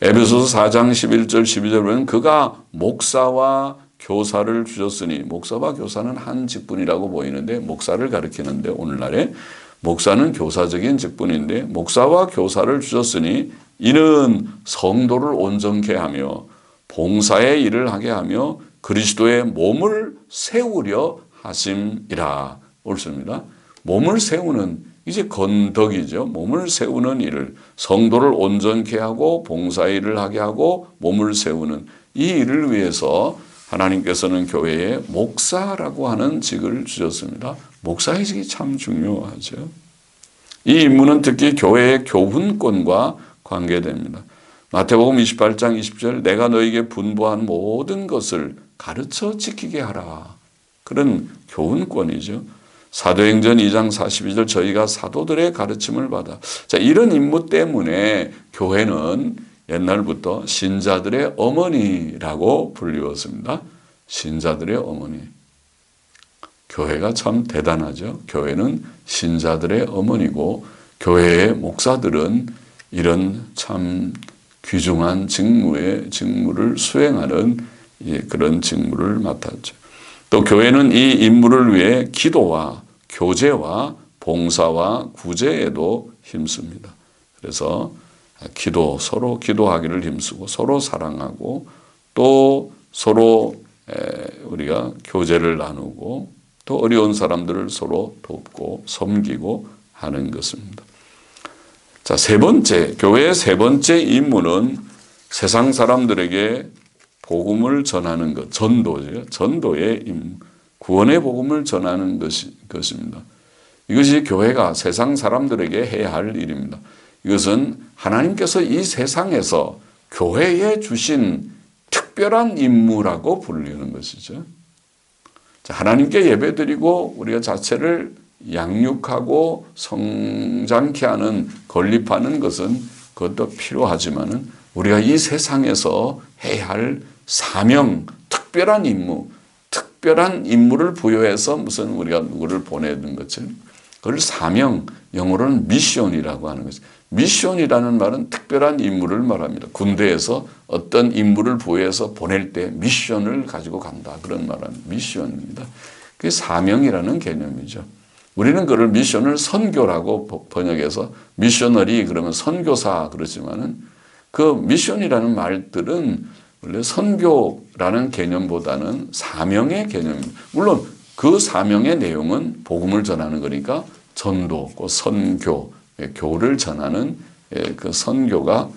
에베소서 4장 11절 12절 보면 그가 목사와 교사를 주셨으니, 목사와 교사는 한 직분이라고 보이는데 목사를 가리키는데 오늘날에 목사는 교사적인 직분인데 목사와 교사를 주셨으니 이는 성도를 온전케 하며 봉사의 일을 하게 하며 그리스도의 몸을 세우려 하심이라. 옳습니다. 몸을 세우는 이제 건덕이죠. 몸을 세우는 일을, 성도를 온전케 하고 봉사의 일을 하게 하고 몸을 세우는 이 일을 위해서 하나님께서는 교회에 목사라고 하는 직을 주셨습니다. 목사의 직이 참 중요하죠. 이 임무는 특히 교회의 교훈권과 관계됩니다. 마태복음 28장 20절 내가 너에게 분부한 모든 것을 가르쳐 지키게 하라. 그런 교훈권이죠. 사도행전 2장 42절 저희가 사도들의 가르침을 받아. 자, 이런 임무 때문에 교회는 옛날부터 신자들의 어머니라고 불리웠습니다. 신자들의 어머니. 교회가 참 대단하죠. 교회는 신자들의 어머니고 교회의 목사들은 이런 참 귀중한 직무를 수행하는 그런 직무를 맡았죠. 또 교회는 이 임무를 위해 기도와 교제와 봉사와 구제에도 힘씁니다. 그래서 서로 기도하기를 힘쓰고 서로 사랑하고 또 서로 우리가 교제를 나누고 또 어려운 사람들을 서로 돕고 섬기고 하는 것입니다. 자, 교회의 세 번째 임무는 세상 사람들에게 복음을 전하는 것, 전도죠. 전도의 임무, 구원의 복음을 전하는 것입니다. 이것이 교회가 세상 사람들에게 해야 할 일입니다. 이것은 하나님께서 이 세상에서 교회에 주신 특별한 임무라고 불리는 것이죠. 자, 하나님께 예배드리고 우리가 자체를 양육하고 성장케 하는, 건립하는 것은 그것도 필요하지만은 우리가 이 세상에서 해야 할 사명, 특별한 임무를 부여해서 무슨 우리가 누구를 보내는 것처럼 그걸 사명, 영어로는 미션이라고 하는 거죠. 미션이라는 말은 특별한 임무를 말합니다. 군대에서 어떤 임무를 부여해서 보낼 때 미션을 가지고 간다. 그런 말은 미션입니다. 그게 사명이라는 개념이죠. 우리는 그걸 미션을 선교라고 번역해서 미셔너리 그러면 선교사 그러지만은 그 미션이라는 말들은 원래 선교라는 개념보다는 사명의 개념입니다. 물론 그 사명의 내용은 복음을 전하는 거니까 전도, 선교, 교를 전하는 그 선교가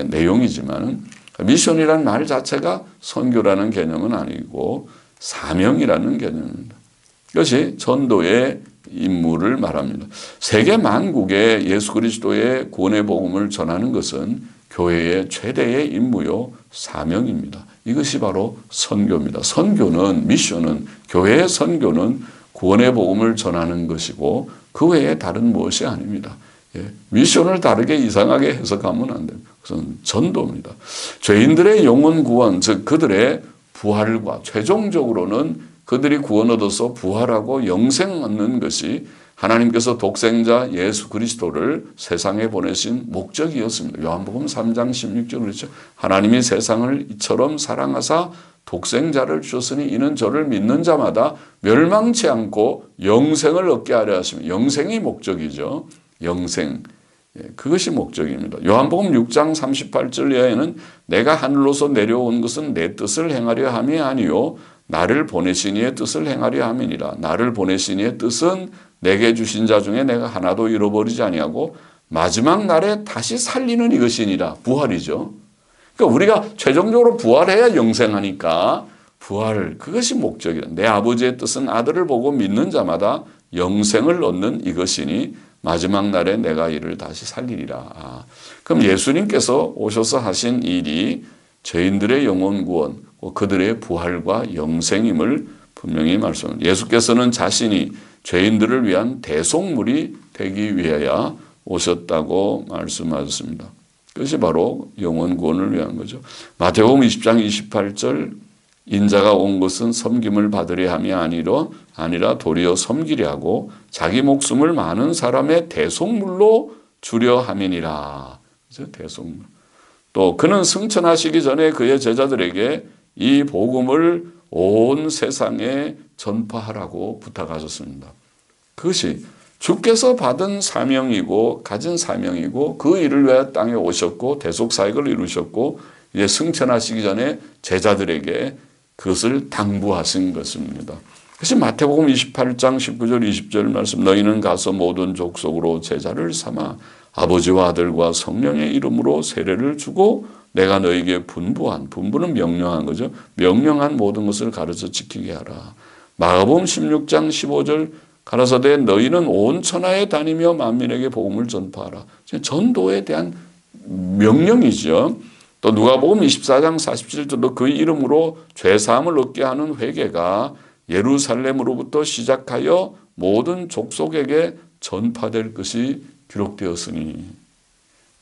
내용이지만은 미션이라는 말 자체가 선교라는 개념은 아니고 사명이라는 개념입니다. 이것이 전도의 임무를 말합니다. 세계 만국에 예수 그리스도의 구원의 복음을 전하는 것은 교회의 최대의 임무요 사명입니다. 이것이 바로 선교입니다. 미션은 교회의 선교는 구원의 복음을 전하는 것이고 그 외에 다른 무엇이 아닙니다. 미션을 다르게 이상하게 해석하면 안 됩니다. 그것은 전도입니다. 죄인들의 영혼 구원, 즉 그들의 부활과 최종적으로는 그들이 구원 얻어서 부활하고 영생 얻는 것이 하나님께서 독생자 예수 그리스도를 세상에 보내신 목적이었습니다. 요한복음 3장 16절 그렇죠. 하나님이 세상을 이처럼 사랑하사 독생자를 주셨으니 이는 저를 믿는 자마다 멸망치 않고 영생을 얻게 하려 하십니다. 영생이 목적이죠. 영생. 그것이 목적입니다. 요한복음 6장 38절 이하에는 내가 하늘로서 내려온 것은 내 뜻을 행하려 함이 아니요 나를 보내신 이의 뜻을 행하려 함이니라. 나를 보내신 이의 뜻은 내게 주신 자 중에 내가 하나도 잃어버리지 아니하고 마지막 날에 다시 살리는 이것이니라. 부활이죠. 그러니까 우리가 최종적으로 부활해야 영생하니까 부활, 그것이 목적이다. 내 아버지의 뜻은 아들을 보고 믿는 자마다 영생을 얻는 이것이니 마지막 날에 내가 이를 다시 살리리라. 그럼 예수님께서 오셔서 하신 일이 죄인들의 영혼 구원, 그들의 부활과 영생임을 분명히 말씀합니다. 예수께서는 자신이 죄인들을 위한 대속물이 되기 위하여 오셨다고 말씀하셨습니다. 그것이 바로 영혼 구원을 위한 거죠. 마태복음 20장 28절 인자가 온 것은 섬김을 받으려 함이 아니라 도리어 섬기려 하고 자기 목숨을 많은 사람의 대속물로 주려 함이니라. 그렇죠? 대속물. 또 그는 승천하시기 전에 그의 제자들에게 이 복음을 온 세상에 전파하라고 부탁하셨습니다. 그것이 주께서 받은 사명이고 가진 사명이고 그 일을 위해 땅에 오셨고 대속사역을 이루셨고 이제 승천하시기 전에 제자들에게 그것을 당부하신 것입니다. 그래서 마태복음 28장 19절 20절 말씀 너희는 가서 모든 족속으로 제자를 삼아 아버지와 아들과 성령의 이름으로 세례를 주고 내가 너희에게 분부는 명령한 거죠. 명령한 모든 것을 가르쳐 지키게 하라. 마가복음 16장 15절 가라사대 너희는 온 천하에 다니며 만민에게 복음을 전파하라. 전도에 대한 명령이죠. 또 누가복음 24장 47절도 그 이름으로 죄사함을 얻게 하는 회개가 예루살렘으로부터 시작하여 모든 족속에게 전파될 것이 기록되었으니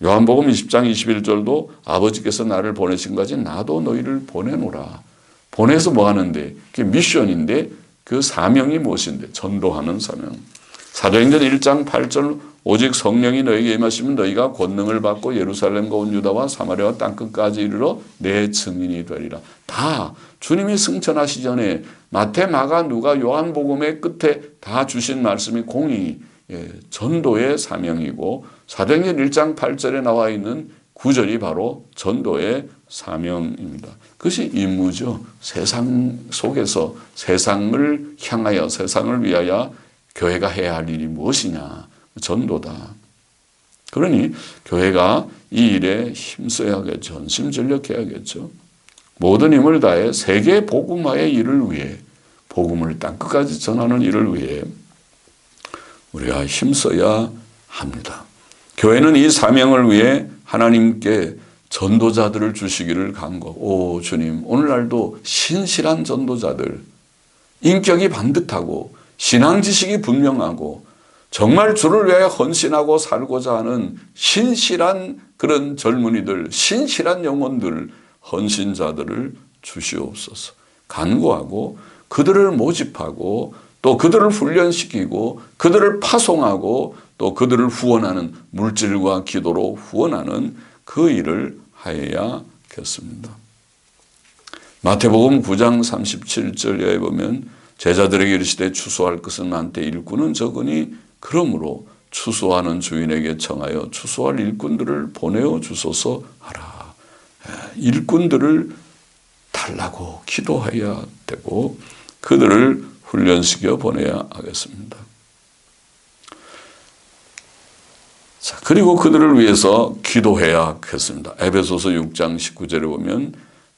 요한복음 20장 21절도 아버지께서 나를 보내신 것이 나도 너희를 보내노라. 보내서 뭐 하는데? 그게 미션인데 그 사명이 무엇인데? 전도하는 사명. 사도행전 1장 8절 오직 성령이 너희에게 임하시면 너희가 권능을 받고 예루살렘과 온 유다와 사마리아와 땅끝까지 이르러 내 증인이 되리라. 다 주님이 승천하시기 전에 마태, 마가, 누가, 요한복음의 끝에 다 주신 말씀이 공의, 전도의 사명이고 사도행전 1장 8절에 나와 있는 구절이 바로 전도의 사명입니다. 그것이 임무죠. 세상 속에서 세상을 향하여 세상을 위하여 교회가 해야 할 일이 무엇이냐? 전도다. 그러니 교회가 이 일에 힘써야겠죠. 전심전력해야겠죠. 모든 힘을 다해 세계 복음화의 일을 위해 복음을 땅끝까지 전하는 일을 위해 우리가 힘써야 합니다. 교회는 이 사명을 위해 하나님께 전도자들을 주시기를 간구하고 주님 오늘날도 신실한 전도자들 인격이 반듯하고 신앙 지식이 분명하고 정말 주를 위해 헌신하고 살고자 하는 신실한 그런 젊은이들 신실한 영혼들 헌신자들을 주시옵소서. 간구하고 그들을 모집하고 또 그들을 훈련시키고 그들을 파송하고 또 그들을 후원하는 물질과 기도로 후원하는 그 일을 하여야겠습니다. 마태복음 9장 37절에 보면 제자들에게 이르시되 추수할 것은 많되 일꾼은 적으니 그러므로 추수하는 주인에게 청하여 추수할 일꾼들을 보내어 주소서 하라. 일꾼들을 달라고 기도해야 되고 그들을 훈련시켜 보내야 하겠습니다. 자, 그리고 그들을 위해서 기도해야 하겠습니다. 에베소서 6장 19절에 보면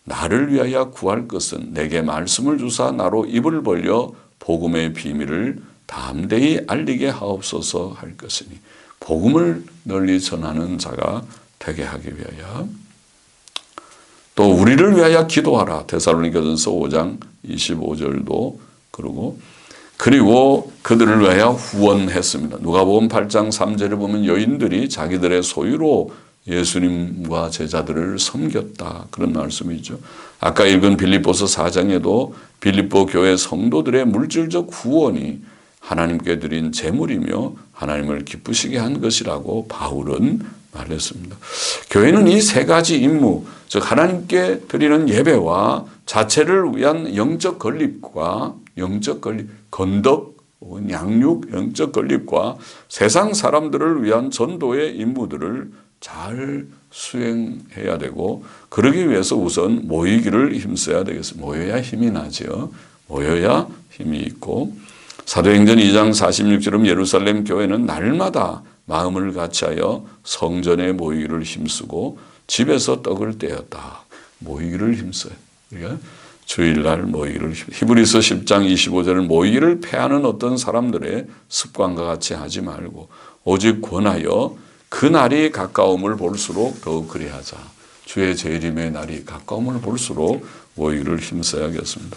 나를 위하여 구할 것은 내게 말씀을 주사 나로 입을 벌려 복음의 비밀을 담대히 알리게 하옵소서 할 것이니 복음을 널리 전하는 자가 되게 하기 위하여 또 우리를 위하여 기도하라. 데살로니가전서 5장 25절도 그리고 그들을 위하여 후원했습니다. 누가복음 8장 3절에 보면 여인들이 자기들의 소유로 예수님과 제자들을 섬겼다. 그런 말씀이죠. 아까 읽은 빌립보서 4장에도 빌립보 교회 성도들의 물질적 후원이 하나님께 드린 제물이며 하나님을 기쁘시게 한 것이라고 바울은 말했습니다. 교회는 이 세 가지 임무, 즉 하나님께 드리는 예배와 자체를 위한 영적 건립과 건덕, 양육, 영적 건립과 세상 사람들을 위한 전도의 임무들을 잘 수행해야 되고, 그러기 위해서 우선 모이기를 힘써야 되겠습니다. 모여야 힘이 나죠. 모여야 힘이 있고, 사도행전 2장 46절은 예루살렘 교회는 날마다 마음을 같이하여 성전에 모이기를 힘쓰고 집에서 떡을 떼었다. 모이기를 힘써요. 그러니까 주일날 모이기를 히브리서 10장 25절은 모이기를 패하는 어떤 사람들의 습관과 같이 하지 말고 오직 권하여 그 날이 가까움을 볼수록 더욱 그리하자. 주의 재림의 날이 가까움을 볼수록 모이기를 힘써야겠습니다.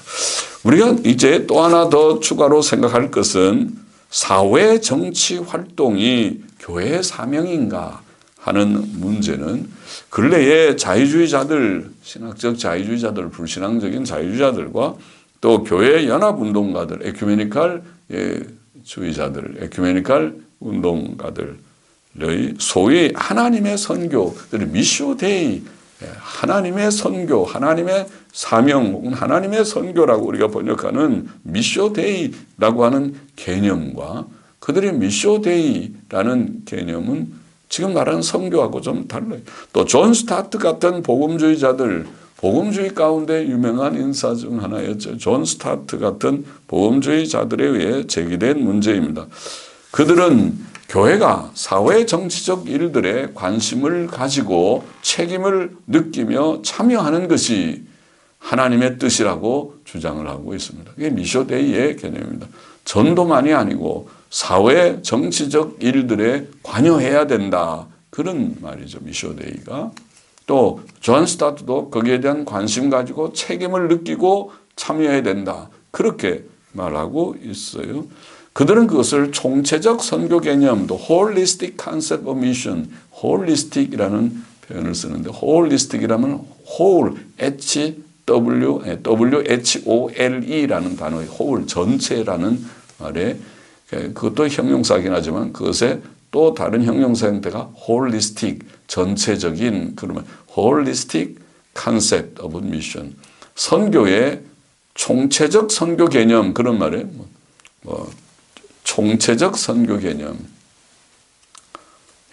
우리가 이제 또 하나 더 추가로 생각할 것은 사회 정치 활동이 교회의 사명인가 하는 문제는 근래에 자유주의자들, 신학적 자유주의자들, 불신앙적인 자유주의자들과 또 교회 연합운동가들, 에큐메니칼 주의자들, 에큐메니칼 운동가들의 소위 하나님의 선교, 미시오 데이, 하나님의 선교, 하나님의 사명 혹은 하나님의 선교라고 우리가 번역하는 미시오 데이라고 하는 개념과 그들의 미시오 데이라는 개념은 지금 말하는 선교하고 좀 달라요. 또 존 스타트 같은 복음주의자들, 복음주의 가운데 유명한 인사 중 하나였죠. 존 스타트 같은 복음주의자들에 의해 제기된 문제입니다. 그들은 교회가 사회 정치적 일들에 관심을 가지고 책임을 느끼며 참여하는 것이 하나님의 뜻이라고 주장을 하고 있습니다. 이게 미쇼데이의 개념입니다. 전도만이 아니고 사회 정치적 일들에 관여해야 된다. 그런 말이죠. 미쇼데이가. 또 존 스타트도 거기에 대한 관심 가지고 책임을 느끼고 참여해야 된다. 그렇게 말하고 있어요. 그들은 그것을 총체적 선교 개념, 또 holistic concept of mission, holistic이라는 표현을 쓰는데 holistic이라면 whole, WHOLE라는 단어의 whole, 전체라는 말에 그것도 형용사이긴 하지만 그것에 또 다른 형용사 형태가 holistic, 전체적인 그러면 holistic concept of mission, 선교의 총체적 선교 개념 그런 말에 총체적 선교 개념.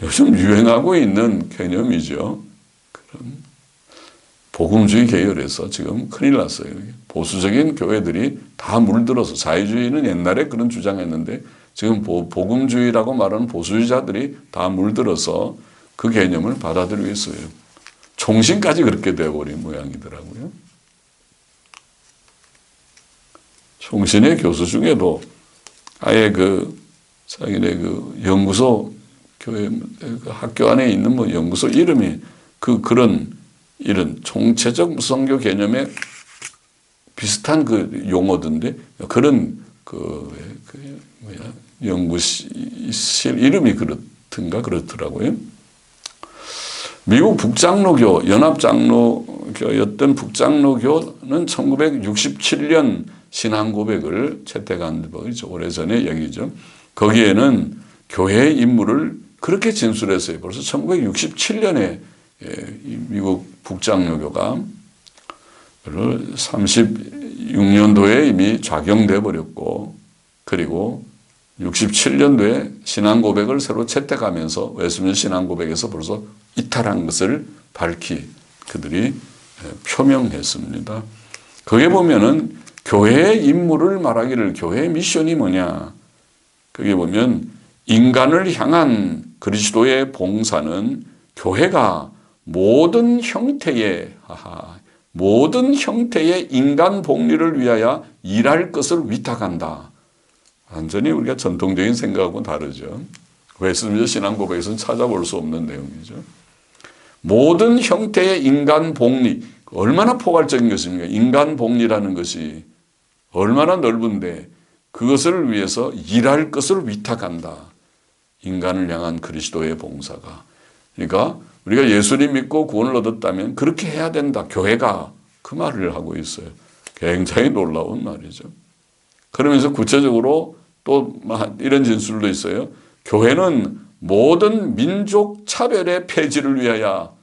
요즘 유행하고 있는 개념이죠. 그런 복음주의 계열에서 지금 큰일 났어요. 보수적인 교회들이 다 물들어서 자유주의는 옛날에 그런 주장했는데 지금 복음주의라고 말하는 보수주의자들이 다 물들어서 그 개념을 받아들이고 있어요. 총신까지 그렇게 되어버린 모양이더라고요. 총신의 교수 중에도 아예 자기네 연구소, 교회, 학교 안에 있는 연구소 이름이 그런 이런 총체적 선교 개념에 비슷한 용어던데 그런 연구실 이름이 그렇더라고요. 미국 북장로교, 연합장로교였던 북장로교는 1967년 신앙 고백을 채택한 거죠. 오래전의 얘기죠. 거기에는 교회의 임무를 그렇게 진술했어요. 벌써 1967년에 미국 북장로교가 36년도에 이미 작용돼 버렸고 그리고 67년도에 신앙 고백을 새로 채택하면서 웨스민스터 신앙 고백에서 벌써 이탈한 것을 밝히 그들이 표명했습니다. 거기에 보면은 교회의 임무를 말하기를 교회의 미션이 뭐냐? 거기에 보면 인간을 향한 그리스도의 봉사는 교회가 모든 형태의 인간 복리를 위하여 일할 것을 위탁한다. 완전히 우리가 전통적인 생각하고는 다르죠. 웨스민스터 신앙 고백에서는 찾아볼 수 없는 내용이죠. 모든 형태의 인간 복리, 얼마나 포괄적인 것입니까? 인간 복리라는 것이 얼마나 넓은데 그것을 위해서 일할 것을 위탁한다. 인간을 향한 그리스도의 봉사가. 그러니까 우리가 예수님 믿고 구원을 얻었다면 그렇게 해야 된다. 교회가 그 말을 하고 있어요. 굉장히 놀라운 말이죠. 그러면서 구체적으로 또 이런 진술도 있어요. 교회는 모든 민족 차별의 폐지를 위하여,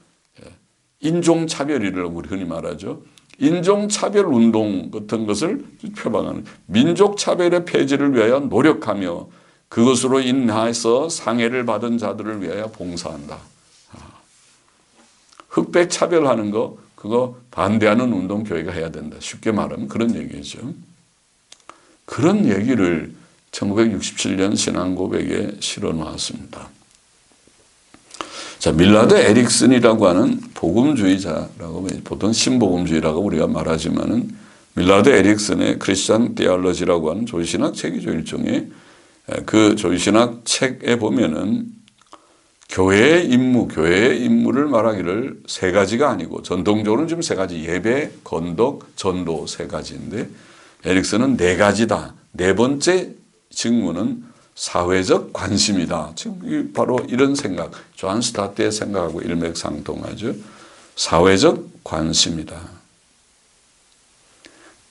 인종 차별이라고 우리 흔히 말하죠. 인종 차별 운동 같은 것을 표방하는, 민족 차별의 폐지를 위하여 노력하며 그것으로 인하여서 상해를 받은 자들을 위하여 봉사한다. 흑백 차별하는 거, 그거 반대하는 운동 교회가 해야 된다. 쉽게 말하면 그런 얘기죠. 그런 얘기를 1967년 신앙고백에 실어 놓았습니다. 자, 밀라드 에릭슨이라고 하는 복음주의자라고, 보통 신복음주의라고 우리가 말하지만은, 밀라드 에릭슨의 크리스찬 디알러지라고 하는 조시신학 책이죠. 일종의 그 조시신학 책에 보면은 교회의 임무, 교회의 임무를 말하기를 세 가지가 아니고, 전통적으로는 지금 세 가지, 예배, 건덕, 전도 세 가지인데, 에릭슨은 네 가지다. 네 번째 직무는 사회적 관심이다. 지금 바로 이런 생각, 존 스타트의 생각하고 일맥상통하죠. 사회적 관심이다.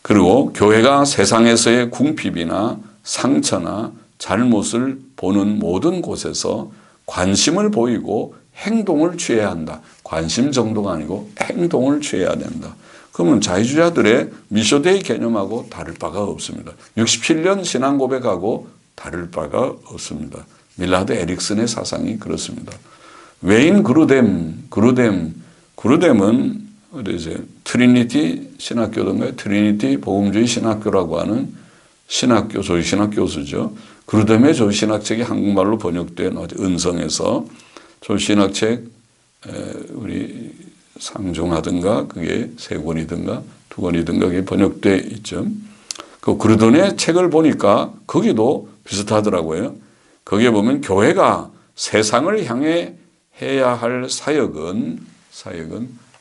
그리고 교회가 세상에서의 궁핍이나 상처나 잘못을 보는 모든 곳에서 관심을 보이고 행동을 취해야 한다. 관심 정도가 아니고 행동을 취해야 된다. 그러면 자유주의자들의 미쇼데이 개념하고 다를 바가 없습니다. 67년 신앙 고백하고 다를 바가 없습니다. 밀라드 에릭슨의 사상이 그렇습니다. 웨인 그루뎀은 이제 트리니티 신학교던가요? 트리니티 복음주의 신학교라고 하는 신학교, 조시신학 교수죠. 그루뎀의 조시신학책이 한국말로 번역된 은성에서 조시신학책 우리 상종하든가 그게 세 권이든가 두 권이든가 그게 번역돼 있죠. 그 그루뎀의 책을 보니까 거기도 비슷하더라고요. 거기에 보면 교회가 세상을 향해 해야 할 사역은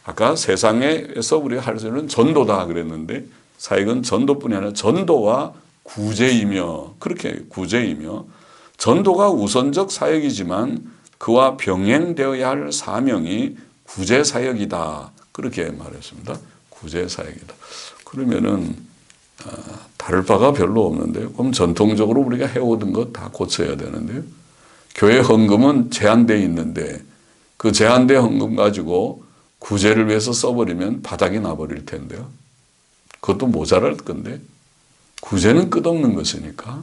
아까 세상에서 우리가 할 수 있는 전도다 그랬는데, 사역은 전도뿐이 아니라 전도와 구제이며, 그렇게 구제이며, 전도가 우선적 사역이지만 그와 병행되어야 할 사명이 구제 사역이다. 그렇게 말했습니다. 구제 사역이다. 그러면은 다를 바가 별로 없는데요. 그럼 전통적으로 우리가 해오던 것 다 고쳐야 되는데요. 교회 헌금은 제한되어 있는데 그 제한된 헌금 가지고 구제를 위해서 써버리면 바닥이 나버릴 텐데요. 그것도 모자랄 건데, 구제는 끝없는 것이니까.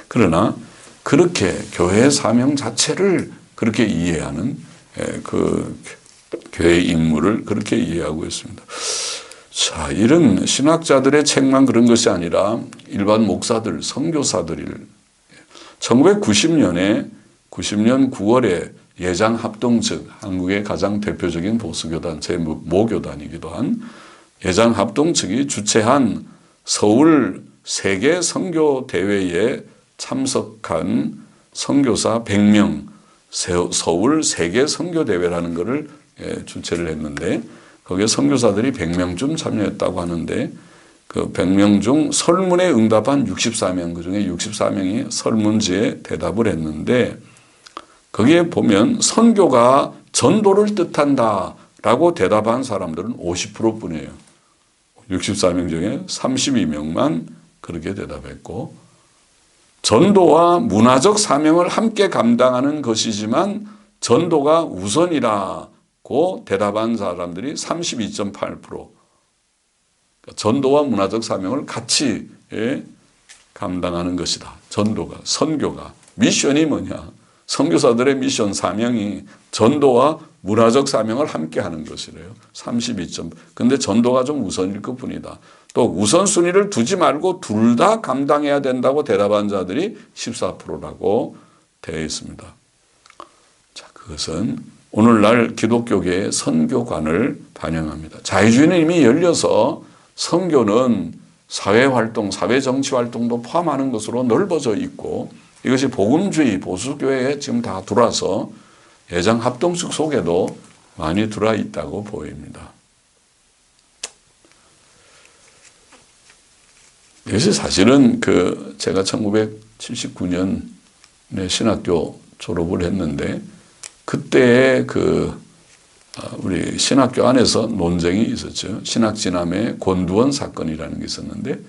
그러나 그렇게 교회의 사명 자체를 그렇게 이해하는, 그 교회의 임무를 그렇게 이해하고 있습니다. 자, 이런 신학자들의 책만 그런 것이 아니라 일반 목사들, 선교사들이 1990년 9월에 예장합동 측, 한국의 가장 대표적인 보수교단, 제 모교단이기도 한 예장합동 측이 주최한 서울 세계 선교대회에 참석한 선교사 100명, 서울 세계 선교대회라는 것을 주최를 했는데, 거기에 선교사들이 100명쯤 참여했다고 하는데, 그 100명 중 설문에 응답한 64명, 그 중에 64명이 설문지에 대답을 했는데, 거기에 보면 선교가 전도를 뜻한다 라고 대답한 사람들은 50% 뿐이에요. 64명 중에 32명만 그렇게 대답했고, 전도와 문화적 사명을 함께 감당하는 것이지만 전도가 우선이라고 대답한 사람들이 32.8%. 전도와 문화적 사명을 같이 감당하는 것이다. 전도가, 선교가. 미션이 뭐냐? 선교사들의 미션 사명이 전도와 문화적 사명을 함께 하는 것이래요. 32점. 근데 전도가 좀 우선일 것뿐이다. 또 우선순위를 두지 말고 둘 다 감당해야 된다고 대답한 자들이 14%라고 되어 있습니다. 자, 그것은 오늘날 기독교계의 선교관을 반영합니다. 자유주의는 이미 열려서 선교는 사회활동, 사회정치활동도 포함하는 것으로 넓어져 있고, 이것이 복음주의, 보수교회에 지금 다 들어와서 예장합동측 속에도 많이 들어와 있다고 보입니다. 이것이 사실은 제가 1979년에 신학교 졸업을 했는데, 그때 우리 신학교 안에서 논쟁이 있었죠. 신학진암의 권두원 사건이라는 게 있었는데,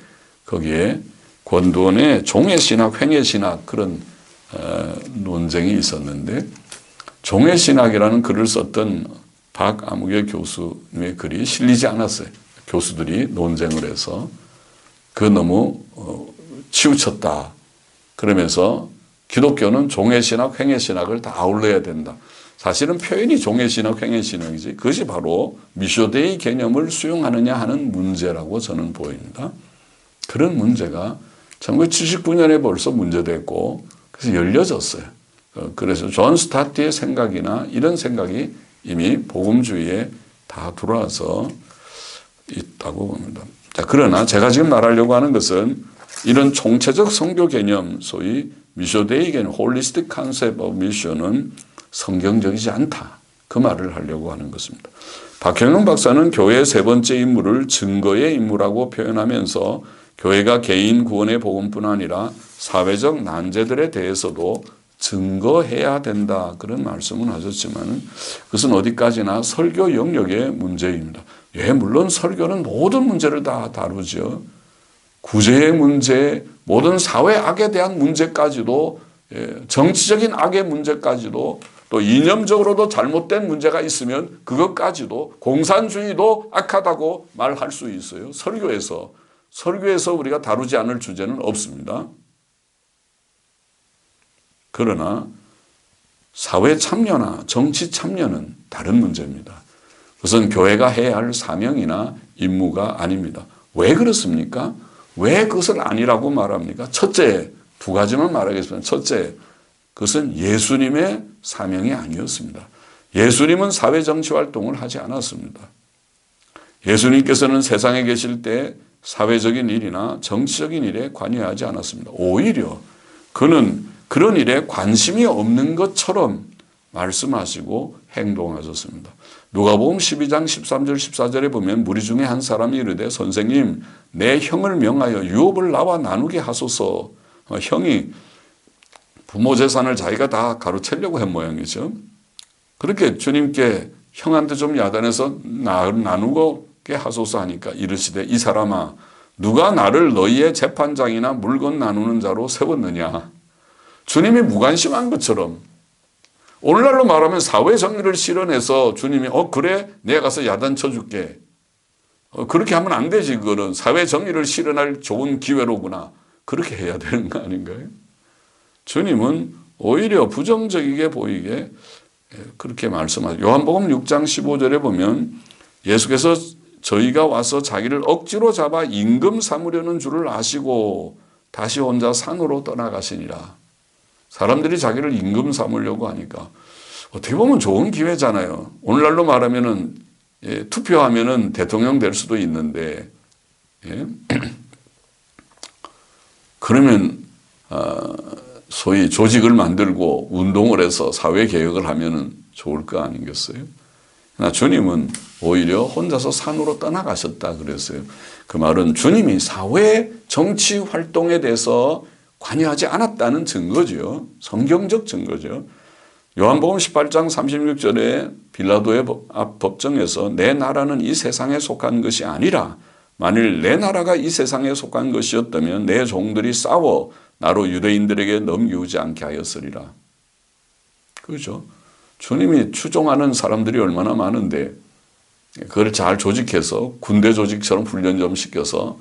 거기에 권도원의 종회신학, 횡예신학 그런 논쟁이 있었는데 종회신학이라는 글을 썼던 박아무개 교수님의 글이 실리지 않았어요. 교수들이 논쟁을 해서 그 너무 치우쳤다. 그러면서 기독교는 종회신학, 횡예신학을 다 아울러야 된다. 사실은 표현이 종회신학, 횡예신학이지 그것이 바로 미쇼데이 개념을 수용하느냐 하는 문제라고 저는 보입니다. 그런 문제가 1979년에 벌써 문제됐고 그래서 열려졌어요. 그래서 존 스타트의 생각이나 이런 생각이 이미 복음주의에 다 들어와서 있다고 봅니다. 자, 그러나 제가 지금 말하려고 하는 것은 이런 총체적 선교 개념, 소위 미쇼데이 개념, 홀리스틱 컨셉 오브 미션은 성경적이지 않다. 그 말을 하려고 하는 것입니다. 박형영 박사는 교회의 세 번째 임무를 증거의 임무라고 표현하면서 교회가 개인 구원의 복음뿐 아니라 사회적 난제들에 대해서도 증거해야 된다. 그런 말씀은 하셨지만 그것은 어디까지나 설교 영역의 문제입니다. 예, 물론 설교는 모든 문제를 다 다루죠. 구제의 문제, 모든 사회 악에 대한 문제까지도, 정치적인 악의 문제까지도, 또 이념적으로도 잘못된 문제가 있으면 그것까지도 공산주의도 악하다고 말할 수 있어요. 설교에서 우리가 다루지 않을 주제는 없습니다. 그러나 사회 참여나 정치 참여는 다른 문제입니다. 그것은 교회가 해야 할 사명이나 임무가 아닙니다. 왜 그렇습니까? 왜 그것을 아니라고 말합니까? 첫째, 두 가지만 말하겠습니다. 첫째, 그것은 예수님의 사명이 아니었습니다. 예수님은 사회정치활동을 하지 않았습니다. 예수님께서는 세상에 계실 때 사회적인 일이나 정치적인 일에 관여하지 않았습니다. 오히려 그는 그런 일에 관심이 없는 것처럼 말씀하시고 행동하셨습니다. 누가복음 12장 13절 14절에 보면 무리 중에 한 사람이 이르되 선생님 내 형을 명하여 유업을 나와 나누게 하소서. 형이 부모 재산을 자기가 다 가로채려고 한 모양이죠. 그렇게 주님께 형한테 좀 야단해서 나누게 하소서 하니까 이르시되 이 사람아 누가 나를 너희의 재판장이나 물건 나누는 자로 세웠느냐. 주님이 무관심한 것처럼 오늘날로 말하면 사회 정의를 실현해서 주님이 그래 내가 가서 야단 쳐줄게. 그렇게 하면 안 되지. 그거는 사회 정의를 실현할 좋은 기회로구나. 그렇게 해야 되는 거 아닌가요? 주님은 오히려 부정적이게 보이게 그렇게 말씀하죠. 요한복음 6장 15절에 보면 예수께서 저희가 와서 자기를 억지로 잡아 임금 삼으려는 줄을 아시고 다시 혼자 산으로 떠나가시니라. 사람들이 자기를 임금 삼으려고 하니까 어떻게 보면 좋은 기회잖아요. 오늘날로 말하면은 투표하면은 대통령 될 수도 있는데 그러면 소위 조직을 만들고 운동을 해서 사회 개혁을 하면은 좋을 거 아니겠어요? 그러나 주님은 오히려 혼자서 산으로 떠나가셨다 그랬어요. 그 말은 주님이 사회 정치 활동에 대해서 관여하지 않았다는 증거죠. 성경적 증거죠. 요한복음 18장 36절에 빌라도의 앞 법정에서 내 나라는 이 세상에 속한 것이 아니라 만일 내 나라가 이 세상에 속한 것이었다면 내 종들이 싸워 나로 유대인들에게 넘기우지 않게 하였으리라. 그렇죠. 주님이 추종하는 사람들이 얼마나 많은데 그걸 잘 조직해서 군대 조직처럼 훈련 좀 시켜서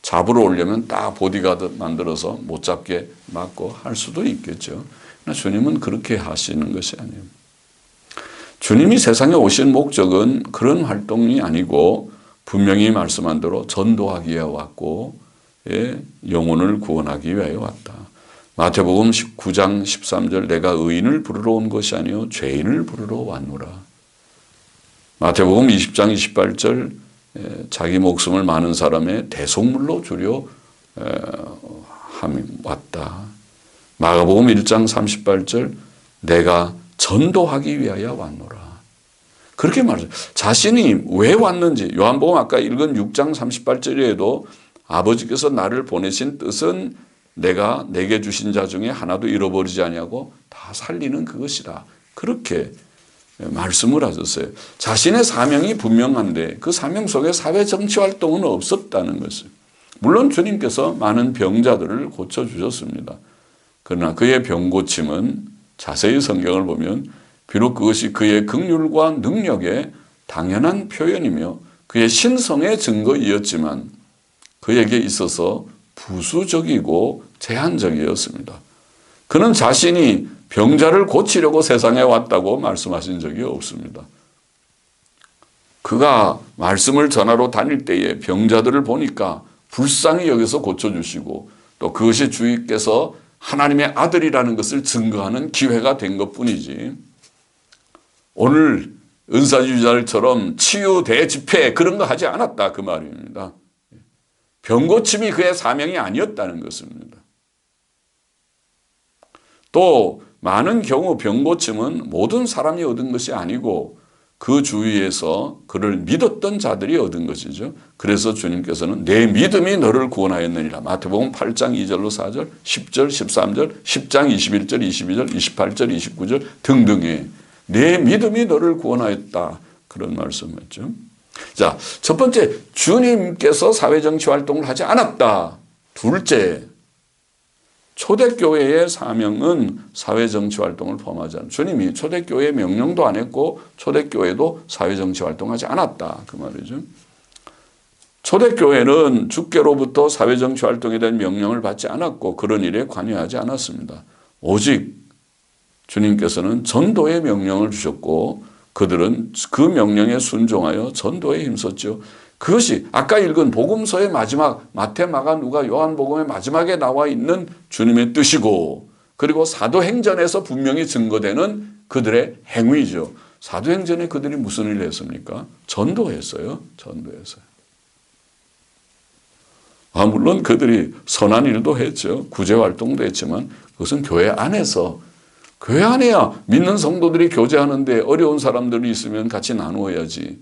잡으러 오려면 딱 보디가드 만들어서 못 잡게 막고 할 수도 있겠죠. 그러나 주님은 그렇게 하시는 것이 아니에요. 주님이 세상에 오신 목적은 그런 활동이 아니고 분명히 말씀한 대로 전도하기 위해 왔고 영혼을 구원하기 위하여 왔다. 마태복음 19장 13절 내가 의인을 부르러 온 것이 아니요 죄인을 부르러 왔노라. 마태복음 20장 28절 자기 목숨을 많은 사람의 대속물로 주려 왔다. 마가복음 1장 38절 내가 전도하기 위하여 왔노라. 그렇게 말해요. 자신이 왜 왔는지 요한복음 아까 읽은 6장 38절에도 아버지께서 나를 보내신 뜻은 내가 내게 주신 자 중에 하나도 잃어버리지 아니하고 다 살리는 그것이다. 그렇게 말씀을 하셨어요. 자신의 사명이 분명한데 그 사명 속에 사회 정치 활동은 없었다는 것을. 물론 주님께서 많은 병자들을 고쳐주셨습니다. 그러나 그의 병고침은 자세히 성경을 보면 비록 그것이 그의 긍휼과 능력의 당연한 표현이며 그의 신성의 증거이었지만 그에게 있어서 부수적이고 제한적이었습니다. 그는 자신이 병자를 고치려고 세상에 왔다고 말씀하신 적이 없습니다. 그가 말씀을 전하러 다닐 때에 병자들을 보니까 불쌍히 여기서 고쳐주시고 또 그것이 주님께서 하나님의 아들이라는 것을 증거하는 기회가 된 것뿐이지 오늘 은사주의자들처럼 치유 대집회 그런 거 하지 않았다 그 말입니다. 병고침이 그의 사명이 아니었다는 것입니다. 또 많은 경우 병고침은 모든 사람이 얻은 것이 아니고 그 주위에서 그를 믿었던 자들이 얻은 것이죠. 그래서 주님께서는 내 믿음이 너를 구원하였느니라. 마태복음 8장 2절로 4절, 10절, 13절, 10장 21절, 22절, 28절, 29절 등등의 내 믿음이 너를 구원하였다. 그런 말씀이었죠. 자, 첫 번째, 주님께서 사회정치 활동을 하지 않았다. 둘째, 초대교회의 사명은 사회정치 활동을 포함하지 않습니다. 주님이 초대교회의 명령도 안 했고 초대교회도 사회정치 활동하지 않았다. 그 말이죠. 초대교회는 주께로부터 사회정치 활동에 대한 명령을 받지 않았고 그런 일에 관여하지 않았습니다. 오직 주님께서는 전도의 명령을 주셨고 그들은 그 명령에 순종하여 전도에 힘썼죠. 그것이 아까 읽은 복음서의 마지막 마태, 마가, 누가, 요한복음의 마지막에 나와 있는 주님의 뜻이고 그리고 사도행전에서 분명히 증거되는 그들의 행위죠. 사도행전에 그들이 무슨 일을 했습니까? 전도했어요. 전도했어요. 물론 그들이 선한 일도 했죠. 구제활동도 했지만 그것은 교회 안에서 교회 안에야 믿는 성도들이 교제하는데 어려운 사람들이 있으면 같이 나누어야지.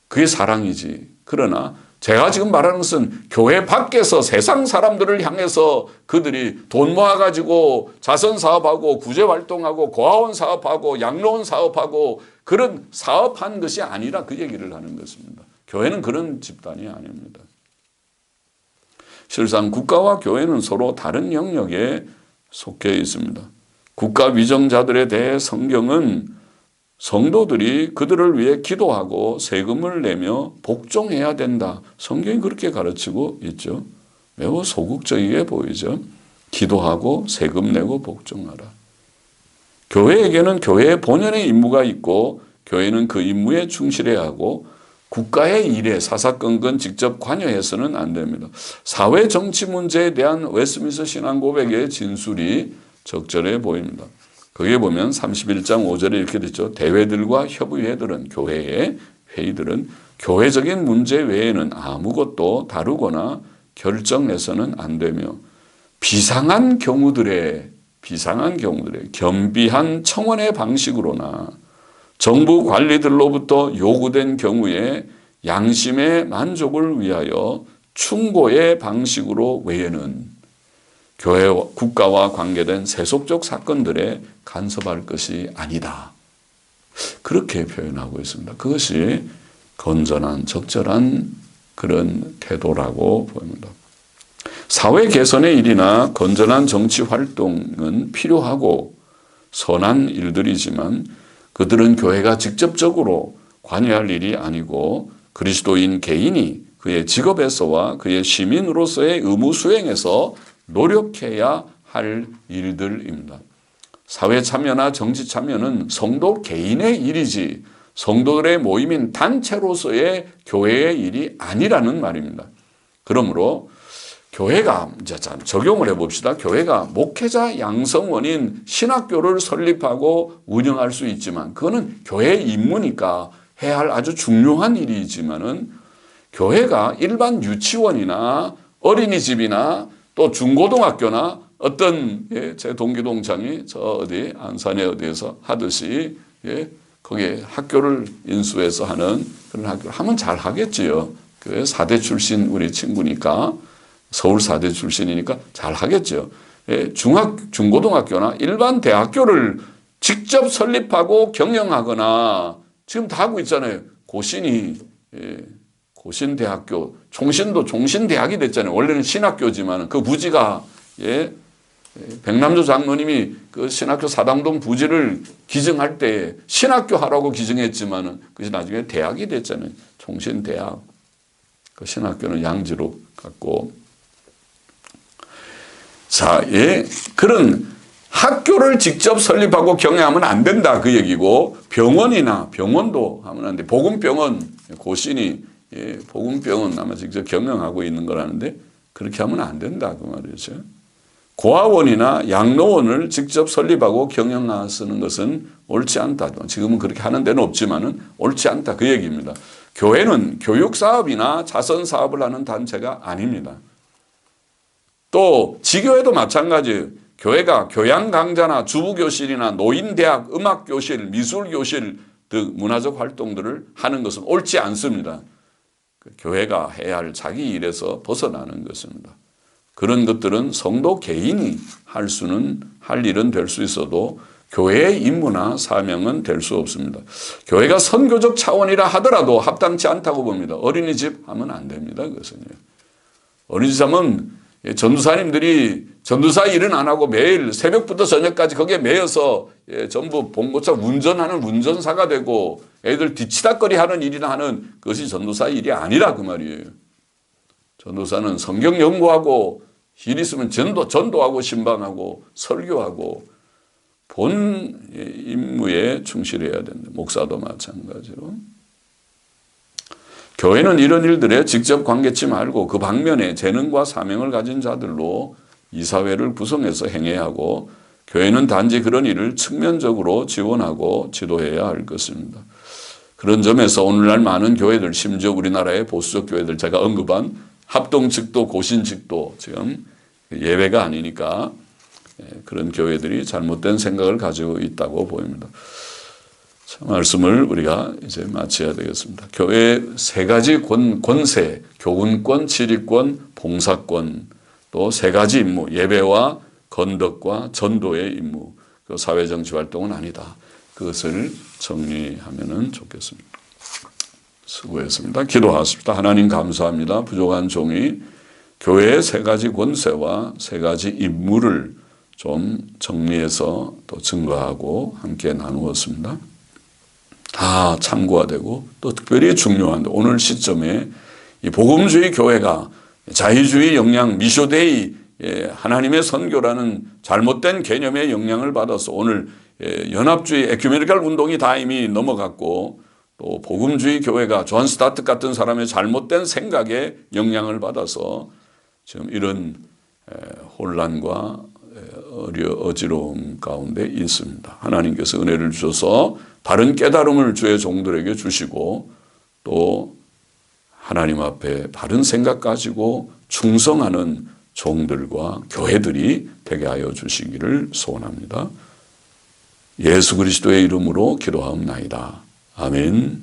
그게 사랑이지. 그러나 제가 지금 말하는 것은 교회 밖에서 세상 사람들을 향해서 그들이 돈 모아가지고 자선 사업하고 구제 활동하고 고아원 사업하고 양로원 사업하고 그런 사업한 것이 아니라 그 얘기를 하는 것입니다. 교회는 그런 집단이 아닙니다. 실상 국가와 교회는 서로 다른 영역에 속해 있습니다. 국가 위정자들에 대해 성경은 성도들이 그들을 위해 기도하고 세금을 내며 복종해야 된다. 성경이 그렇게 가르치고 있죠. 매우 소극적이게 보이죠. 기도하고 세금 내고 복종하라. 교회에게는 교회의 본연의 임무가 있고 교회는 그 임무에 충실해야 하고 국가의 일에 사사건건 직접 관여해서는 안 됩니다. 사회 정치 문제에 대한 웨스트민스터 신앙 고백의 진술이 적절해 보입니다. 거기에 보면 31장 5절에 이렇게 됐죠. 대회들과 협의회들은 교회의 회의들은 교회적인 문제 외에는 아무것도 다루거나 결정내서는 안 되며 비상한 경우들의 겸비한 청원의 방식으로나 정부 관리들로부터 요구된 경우에 양심의 만족을 위하여 충고의 방식으로 외에는 교회와 국가와 관계된 세속적 사건들에 간섭할 것이 아니다. 그렇게 표현하고 있습니다. 그것이 건전한 적절한 그런 태도라고 보입니다. 사회 개선의 일이나 건전한 정치 활동은 필요하고 선한 일들이지만 그들은 교회가 직접적으로 관여할 일이 아니고 그리스도인 개인이 그의 직업에서와 그의 시민으로서의 의무 수행에서 노력해야 할 일들입니다. 사회 참여나 정치 참여는 성도 개인의 일이지 성도들의 모임인 단체로서의 교회의 일이 아니라는 말입니다. 그러므로 교회가 이제 적용을 해봅시다. 교회가 목회자 양성원인 신학교를 설립하고 운영할 수 있지만 그거는 교회의 임무니까 해야 할 아주 중요한 일이지만은 교회가 일반 유치원이나 어린이집이나 또 중고등학교나 어떤 제 동기동창이 저 어디 안산에 어디에서 하듯이 거기에 학교를 인수해서 하는 그런 학교를 하면 잘 하겠지요. 그 4대 출신 우리 친구니까 서울 4대 출신이니까 잘 하겠죠. 중고등학교나 일반 대학교를 직접 설립하고 경영하거나 지금 다 하고 있잖아요. 고신이 고신대학교, 총신도 종신대학이 됐잖아요. 원래는 신학교지만 그 부지가 백남조 장로님이 그 신학교 사당동 부지를 기증할 때 신학교 하라고 기증했지만 그것이 나중에 대학이 됐잖아요. 총신대학. 그 신학교는 양지로 갔고. 자, 그런 학교를 직접 설립하고 경영하면 안 된다 그 얘기고, 병원도 하면 안 돼. 복음병원, 고신이 복음병원 아마 직접 경영하고 있는 거라는데 그렇게 하면 안 된다 그 말이죠. 고아원이나 양로원을 직접 설립하고 경영하시는 것은 옳지 않다. 지금은 그렇게 하는 데는 없지만은 옳지 않다 그 얘기입니다. 교회는 교육사업이나 자선사업을 하는 단체가 아닙니다. 또 지교회도 마찬가지예요. 교회가 교양 강좌나 주부교실이나 노인대학, 음악교실, 미술교실 등 문화적 활동들을 하는 것은 옳지 않습니다. 교회가 해야 할 자기 일에서 벗어나는 것입니다. 그런 것들은 성도 개인이 할 일은 될 수 있어도 교회의 임무나 사명은 될 수 없습니다. 교회가 선교적 차원이라 하더라도 합당치 않다고 봅니다. 어린이집 하면 안 됩니다. 그것은요. 어린이집 하면 전도사님들이 전도사 일은 안 하고 매일 새벽부터 저녁까지 거기에 매여서 전부 봉고차 운전하는 운전사가 되고 애들 뒤치다거리 하는 일이나 하는 그것이 전도사 일이 아니라 그 말이에요. 전도사는 성경 연구하고 일 있으면 전도하고 신방하고 설교하고 본 임무에 충실해야 된다. 목사도 마찬가지로. 교회는 이런 일들에 직접 관계치 말고 그 방면에 재능과 사명을 가진 자들로 이사회를 구성해서 행해야 하고, 교회는 단지 그런 일을 측면적으로 지원하고 지도해야 할 것입니다. 그런 점에서 오늘날 많은 교회들, 심지어 우리나라의 보수적 교회들, 제가 언급한 합동 측도 고신 측도 지금 예외가 아니니까 그런 교회들이 잘못된 생각을 가지고 있다고 보입니다. 말씀을 우리가 이제 마쳐야 되겠습니다. 교회의 세 가지 권세, 교훈권, 지리권, 봉사권, 또 세 가지 임무, 예배와 건덕과 전도의 임무, 그 사회정치 활동은 아니다. 그것을 정리하면 좋겠습니다. 수고했습니다. 기도하십시다. 하나님 감사합니다. 부족한 종이 교회의 세 가지 권세와 세 가지 임무를 좀 정리해서 또 증거하고 함께 나누었습니다. 다 참고가 되고 또 특별히 중요한데, 오늘 시점에 이 복음주의 교회가 자유주의 영향, 미쇼데이, 하나님의 선교라는 잘못된 개념의 영향을 받아서 오늘 연합주의 에큐메니컬 운동이 다 이미 넘어갔고, 또 복음주의 교회가 존 스타트 같은 사람의 잘못된 생각에 영향을 받아서 지금 이런 혼란과 어지러움 가운데 있습니다. 하나님께서 은혜를 주셔서 바른 깨달음을 주의 종들에게 주시고, 또 하나님 앞에 바른 생각 가지고 충성하는 종들과 교회들이 되게 하여 주시기를 소원합니다. 예수 그리스도의 이름으로 기도하옵나이다. 아멘.